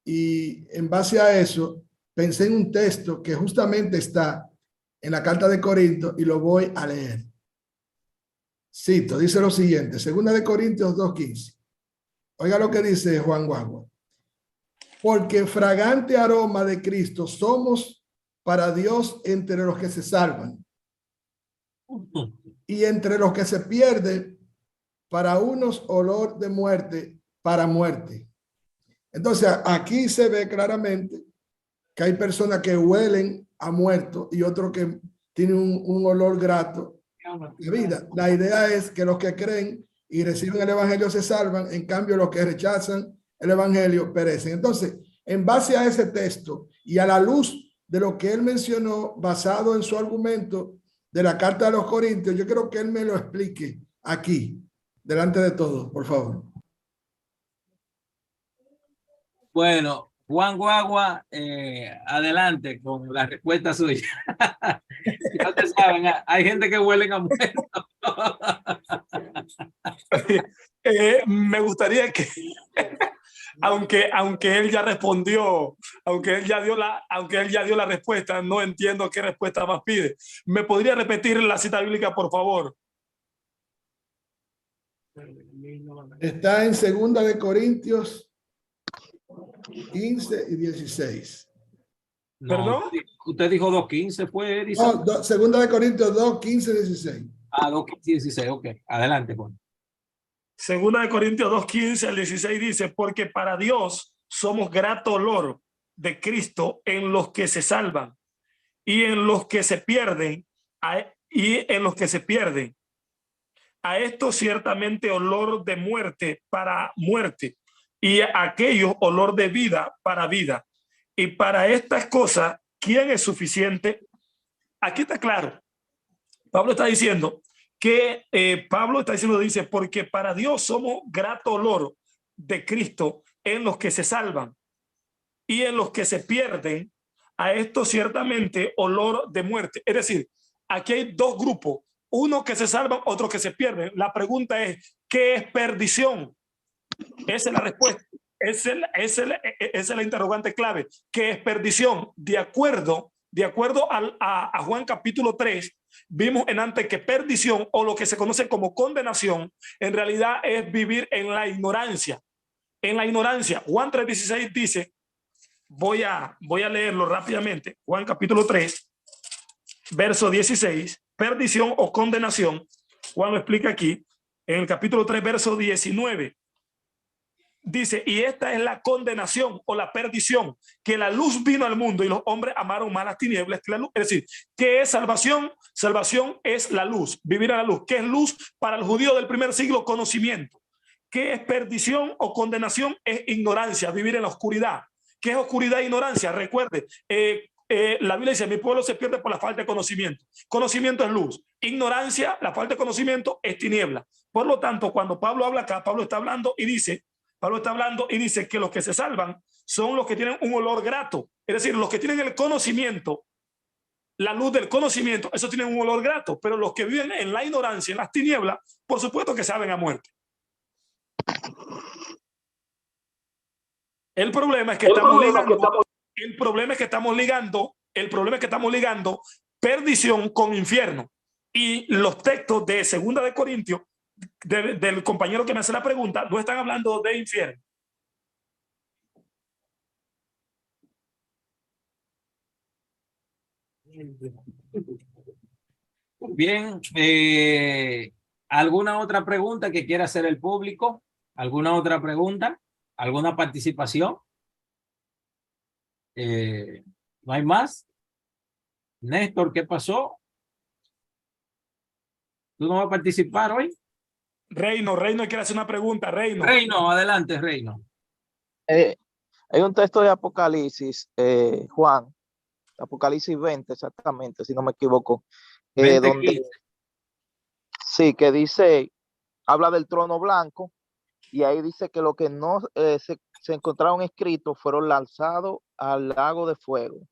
y en base a eso pensé en un texto que justamente está en la carta de Corinto y lo voy a leer. Cito, dice lo siguiente, 2 Corintios 2:15. Oiga lo que dice Juan Guagua. Porque fragante aroma de Cristo somos para Dios entre los que se salvan, y entre los que se pierden, para unos olor de muerte, para muerte. Entonces aquí se ve claramente que hay personas que huelen a muerto y otros que tiene un olor grato a vida. La idea es que los que creen y reciben el evangelio se salvan, en cambio los que rechazan el evangelio perecen. Entonces, en base a ese texto y a la luz de lo que él mencionó, basado en su argumento de la carta de los Corintios, yo creo que él me lo explique aquí, delante de todos, por favor. Bueno, Juan Guagua, adelante con la respuesta suya. Ya ustedes saben, hay gente que huele a muerto. Me gustaría que, aunque él ya respondió, aunque él ya dio la respuesta, no entiendo qué respuesta más pide. ¿Me podría repetir la cita bíblica, por favor? Está en 2 de Corintios 15 y 16. No, ¿Perdón? usted dijo 2:15, fue Edison. No, 2 de Corintios 2, 15 y 16. 2:15 y 16, ok. Adelante, Juan. Segunda de Corintios 2:15 al 16 dice, porque para Dios somos grato olor de Cristo en los que se salvan y en los que se pierden, a esto ciertamente olor de muerte para muerte y a aquello olor de vida para vida. Y para estas cosas, ¿quién es suficiente? Aquí está claro. Pablo está diciendo que dice, porque para Dios somos grato olor de Cristo en los que se salvan y en los que se pierden, a esto ciertamente olor de muerte. Es decir, aquí hay dos grupos, uno que se salvan, otro que se pierden. La pregunta es, ¿qué es perdición? Esa es la respuesta. Esa es la interrogante clave. ¿Qué es perdición? De acuerdo a Juan capítulo 3, vimos en antes que perdición, o lo que se conoce como condenación, en realidad es vivir en la ignorancia. En la ignorancia. Juan 3:16 dice, voy a leerlo rápidamente. Juan capítulo 3, verso 16, perdición o condenación. Juan lo explica aquí. En el capítulo 3, verso 19. Dice, y esta es la condenación o la perdición, que la luz vino al mundo y los hombres amaron más las tinieblas que la luz. Es decir, ¿qué es salvación? Salvación es la luz, vivir a la luz. ¿Qué es luz? Para el judío del primer siglo, conocimiento. ¿Qué es perdición o condenación? Es ignorancia, vivir en la oscuridad. ¿Qué es oscuridad e ignorancia? Recuerde, la Biblia dice, mi pueblo se pierde por la falta de conocimiento. Conocimiento es luz. Ignorancia, la falta de conocimiento, es tiniebla. Por lo tanto, cuando Pablo habla acá, Pablo está hablando y dice que los que se salvan son los que tienen un olor grato. Es decir, los que tienen el conocimiento, la luz del conocimiento, eso tienen un olor grato. Pero los que viven en la ignorancia, en las tinieblas, por supuesto que saben a muerte. El problema es que estamos ligando perdición con infierno. Y los textos de 2 de Corintios del compañero que me hace la pregunta no están hablando de infierno. Bien, ¿alguna otra pregunta que quiera hacer el público? ¿Alguna otra pregunta? ¿Alguna participación? ¿No hay más? Néstor, ¿qué pasó? ¿Tú no vas a participar hoy? Reino quiere hacer una pregunta. Reino, adelante, Reino. Hay un texto de Apocalipsis, Juan, Apocalipsis 20 exactamente, si no me equivoco, 20, donde 15. sí, que dice, habla del trono blanco, y ahí dice que lo que no se encontraron escritos fueron lanzados al lago de fuego.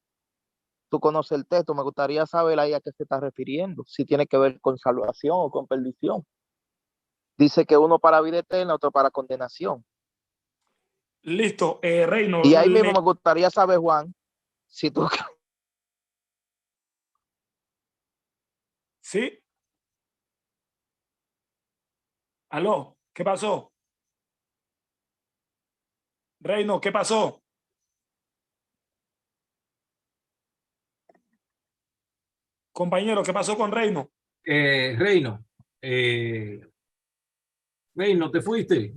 Tú conoces el texto, me gustaría saber ahí a qué se está refiriendo, si tiene que ver con salvación o con perdición. Dice que uno para vida eterna, otro para condenación. Listo, Reino. Y ahí mismo me gustaría saber, Juan, si tú... ¿Sí? ¿Aló? ¿Qué pasó? Reino, ¿qué pasó? Compañero, ¿qué pasó con Reino? Reino, ¿te fuiste?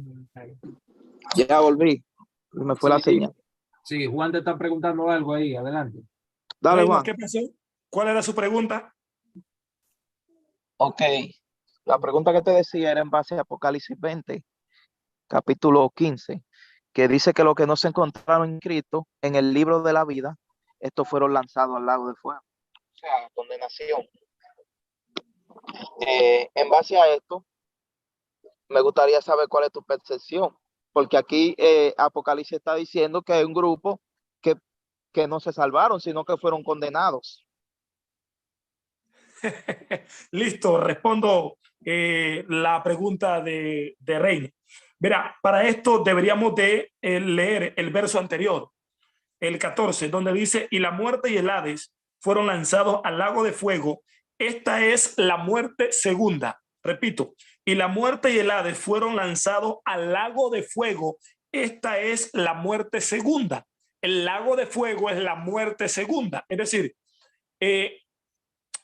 Ya volví, me fue la señal. Sí, Juan te está preguntando algo ahí, adelante. Dale, Reino, Juan. ¿qué pasó? ¿Cuál era su pregunta? Ok, la pregunta que te decía era en base a Apocalipsis 20, capítulo 15, que dice que los que no se encontraron inscritos en el libro de la vida, estos fueron lanzados al lago de fuego. O sea, condenación. En base a esto, me gustaría saber cuál es tu percepción, porque aquí Apocalipsis está diciendo que hay un grupo que, que no se salvaron, sino que fueron condenados. Listo, respondo la pregunta de Reina. Verá, para esto deberíamos de leer el verso anterior, el 14, donde dice, y la muerte y el Hades fueron lanzados al lago de fuego. Esta es la muerte segunda. Repito, y la muerte y el Hades fueron lanzados al lago de fuego. Esta es la muerte segunda. El lago de fuego es la muerte segunda. Es decir,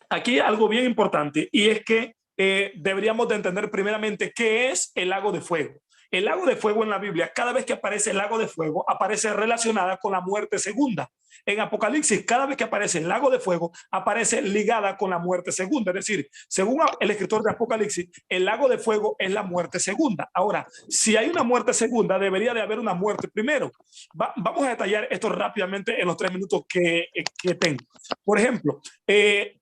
aquí hay algo bien importante y es que deberíamos de entender primeramente qué es el lago de fuego. El lago de fuego en la Biblia, cada vez que aparece el lago de fuego, aparece relacionada con la muerte segunda. En Apocalipsis, cada vez que aparece el lago de fuego, aparece ligada con la muerte segunda. Es decir, según el escritor de Apocalipsis, el lago de fuego es la muerte segunda. Ahora, si hay una muerte segunda, debería de haber una muerte primero. Vamos a detallar esto rápidamente en los 3 minutos que tengo. Por ejemplo,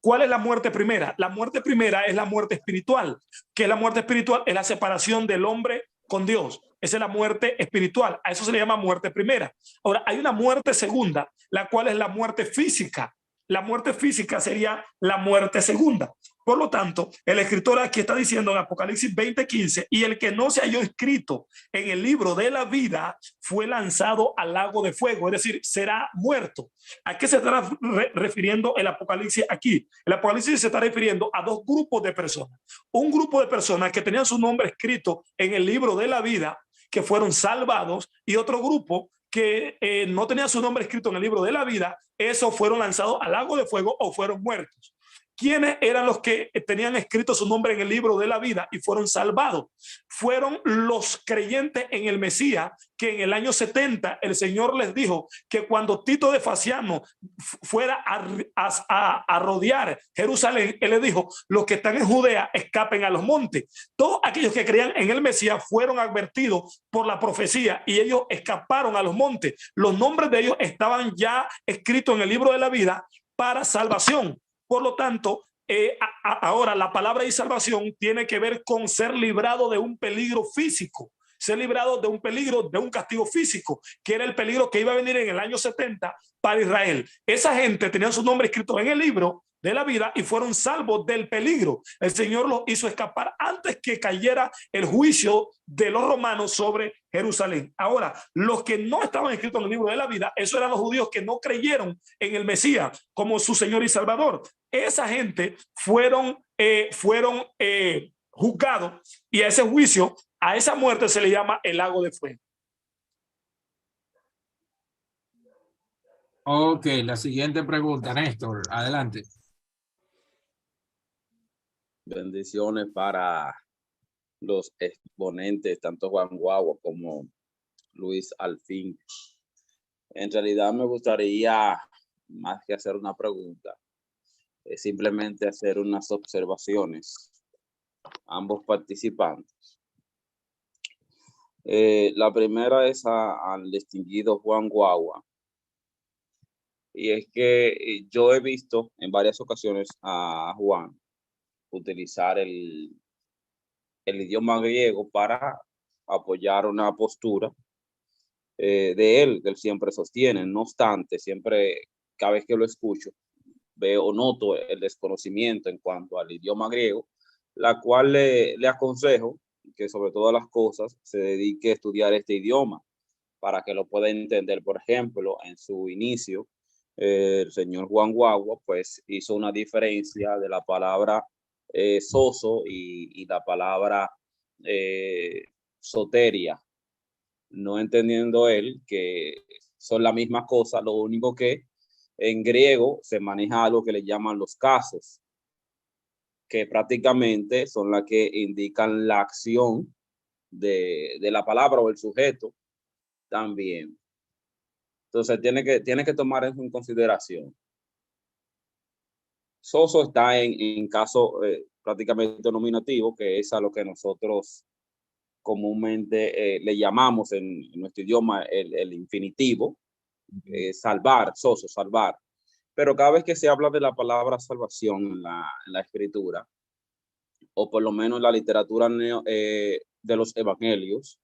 ¿cuál es la muerte primera? La muerte primera es la muerte espiritual. ¿Qué es la muerte espiritual? Es la separación del hombre con Dios. Esa es la muerte espiritual. A eso se le llama muerte primera. Ahora, hay una muerte segunda, la cual es la muerte física. La muerte física sería la muerte segunda. Por lo tanto, el escritor aquí está diciendo en Apocalipsis 20:15, y el que no se halló escrito en el libro de la vida fue lanzado al lago de fuego, es decir, será muerto. ¿A qué se está refiriendo el Apocalipsis aquí? El Apocalipsis se está refiriendo a 2 grupos de personas. Un grupo de personas que tenían su nombre escrito en el libro de la vida, que fueron salvados, y otro grupo que no tenía su nombre escrito en el libro de la vida, esos fueron lanzados al lago de fuego o fueron muertos. ¿Quiénes eran los que tenían escrito su nombre en el libro de la vida y fueron salvados? Fueron los creyentes en el Mesías, que en el año 70 el Señor les dijo que cuando Tito de Faciano fuera a rodear Jerusalén, él les dijo, los que están en Judea escapen a los montes. Todos aquellos que creían en el Mesías fueron advertidos por la profecía y ellos escaparon a los montes. Los nombres de ellos estaban ya escritos en el libro de la vida para salvación. Por lo tanto, ahora la palabra y salvación tiene que ver con ser librado de un peligro físico, ser librado de un peligro, de un castigo físico, que era el peligro que iba a venir en el año 70 para Israel. Esa gente tenía su nombre escrito en el libro de la vida y fueron salvos del peligro. El Señor los hizo escapar antes que cayera el juicio de los romanos sobre Jerusalén. Ahora, los que no estaban escritos en el libro de la vida, esos eran los judíos que no creyeron en el Mesías como su Señor y Salvador. Esa gente fueron juzgados, y a ese juicio, a esa muerte se le llama el lago de fuego. Ok, la siguiente pregunta, Néstor, adelante. Bendiciones para los exponentes, tanto Juan Guagua como Luis Alfín. En realidad me gustaría, más que hacer una pregunta, simplemente hacer unas observaciones a ambos participantes. La primera es al distinguido Juan Guagua. Y es que yo he visto en varias ocasiones a Juan utilizar el idioma griego para apoyar una postura de él, que él siempre sostiene. No obstante, siempre, cada vez que lo escucho, veo, noto el desconocimiento en cuanto al idioma griego, la cual le aconsejo que sobre todas las cosas se dedique a estudiar este idioma para que lo pueda entender. Por ejemplo, en su inicio, el señor Juan Guagua pues hizo una diferencia de la palabra soso y la palabra soteria, no entendiendo él que son la misma cosa, lo único que en griego se maneja algo que le llaman los casos, que prácticamente son las que indican la acción de la palabra o el sujeto también. Entonces tiene que tomar eso en consideración. Soso está en caso prácticamente nominativo, que es a lo que nosotros comúnmente le llamamos en nuestro idioma el infinitivo, salvar, soso, salvar. Pero cada vez que se habla de la palabra salvación en la escritura, o por lo menos en la literatura de los evangelios,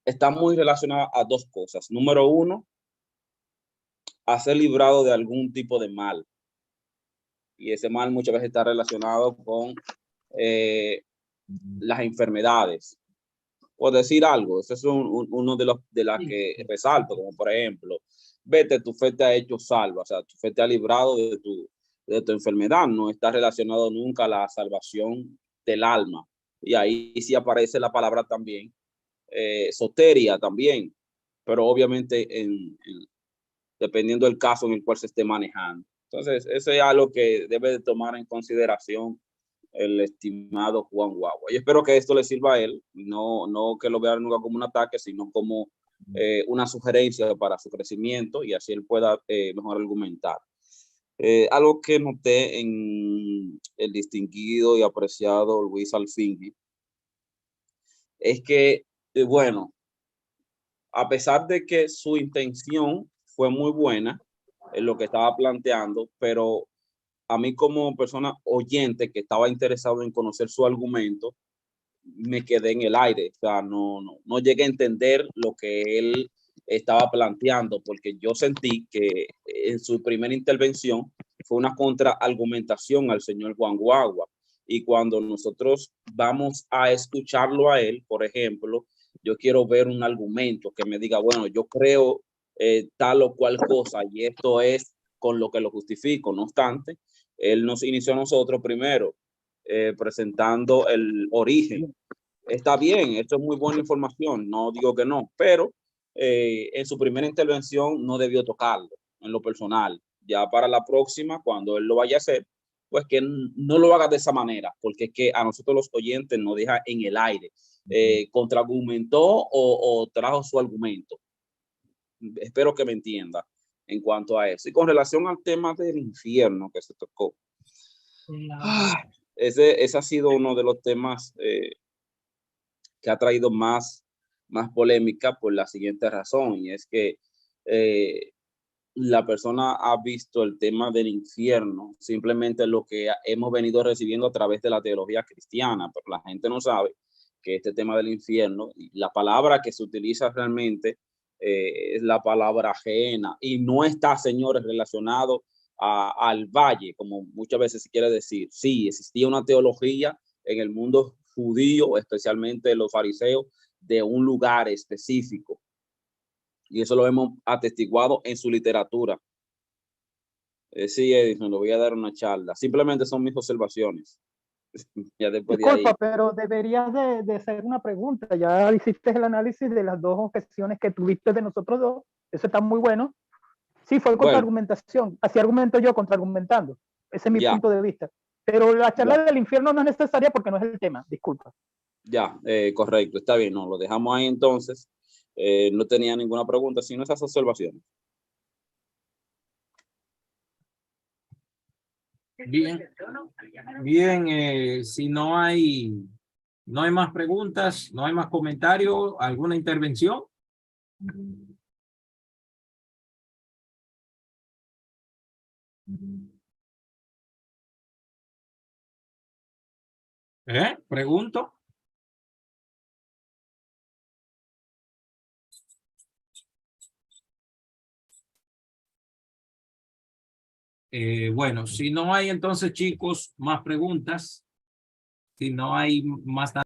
está muy relacionada a dos cosas. Número uno, a ser librado de algún tipo de mal. Y ese mal muchas veces está relacionado con las enfermedades. Por decir algo, ese es uno de las que resalto, como por ejemplo, vete, tu fe te ha hecho salva, o sea, tu fe te ha librado de tu enfermedad, no está relacionado nunca a la salvación del alma. Y ahí sí aparece la palabra también, soteria también, pero obviamente dependiendo del caso en el cual se esté manejando. Entonces, eso es algo que debe de tomar en consideración el estimado Juan Guagua. Y espero que esto le sirva a él, no que lo vea nunca como un ataque, sino como una sugerencia para su crecimiento y así él pueda mejor argumentar. Algo que noté en el distinguido y apreciado Luis Alfingui es que, bueno, a pesar de que su intención fue muy buena en lo que estaba planteando, pero a mí como persona oyente que estaba interesado en conocer su argumento, me quedé en el aire. O sea, no llegué a entender lo que él estaba planteando, porque yo sentí que en su primera intervención fue una contraargumentación al señor Juan Guagua. Y cuando nosotros vamos a escucharlo a él, por ejemplo, yo quiero ver un argumento que me diga, bueno, yo creo tal o cual cosa y esto es con lo que lo justifico. No obstante, él nos inició a nosotros primero presentando el origen. Está bien, esto es muy buena información, no digo que no, pero en su primera intervención no debió tocarlo en lo personal. Ya para la próxima, cuando él lo vaya a hacer, pues que no lo haga de esa manera, porque es que a nosotros los oyentes nos deja en el aire. Contraargumentó o trajo su argumento. Espero que me entienda en cuanto a eso. Y con relación al tema del infierno que se tocó, ese ha sido uno de los temas que ha traído más polémica por la siguiente razón, y es que la persona ha visto el tema del infierno simplemente lo que hemos venido recibiendo a través de la teología cristiana, pero la gente no sabe que este tema del infierno, la palabra que se utiliza realmente es la palabra ajena y no está, señores, relacionado al valle, como muchas veces se quiere decir. Sí, existía una teología en el mundo judío, especialmente los fariseos, de un lugar específico. Y eso lo hemos atestiguado en su literatura. Sí, Edison, le voy a dar una charla. Simplemente son mis observaciones. Ya después Disculpa, de ahí. pero deberías de hacer una pregunta. Ya hiciste el análisis de las dos objeciones que tuviste de nosotros dos. Eso está muy bueno. Sí, fue contraargumentación. Así argumento yo contraargumentando. Ese es mi punto de vista. Pero la charla del infierno no es necesaria porque no es el tema. Disculpa. Ya, correcto. Está bien. No, lo dejamos ahí entonces. No tenía ninguna pregunta, sino esas observaciones. Bien, si no hay más preguntas, no hay más comentarios, ¿alguna intervención? Pregunto. Bueno, si no hay entonces, chicos, más preguntas, si no hay más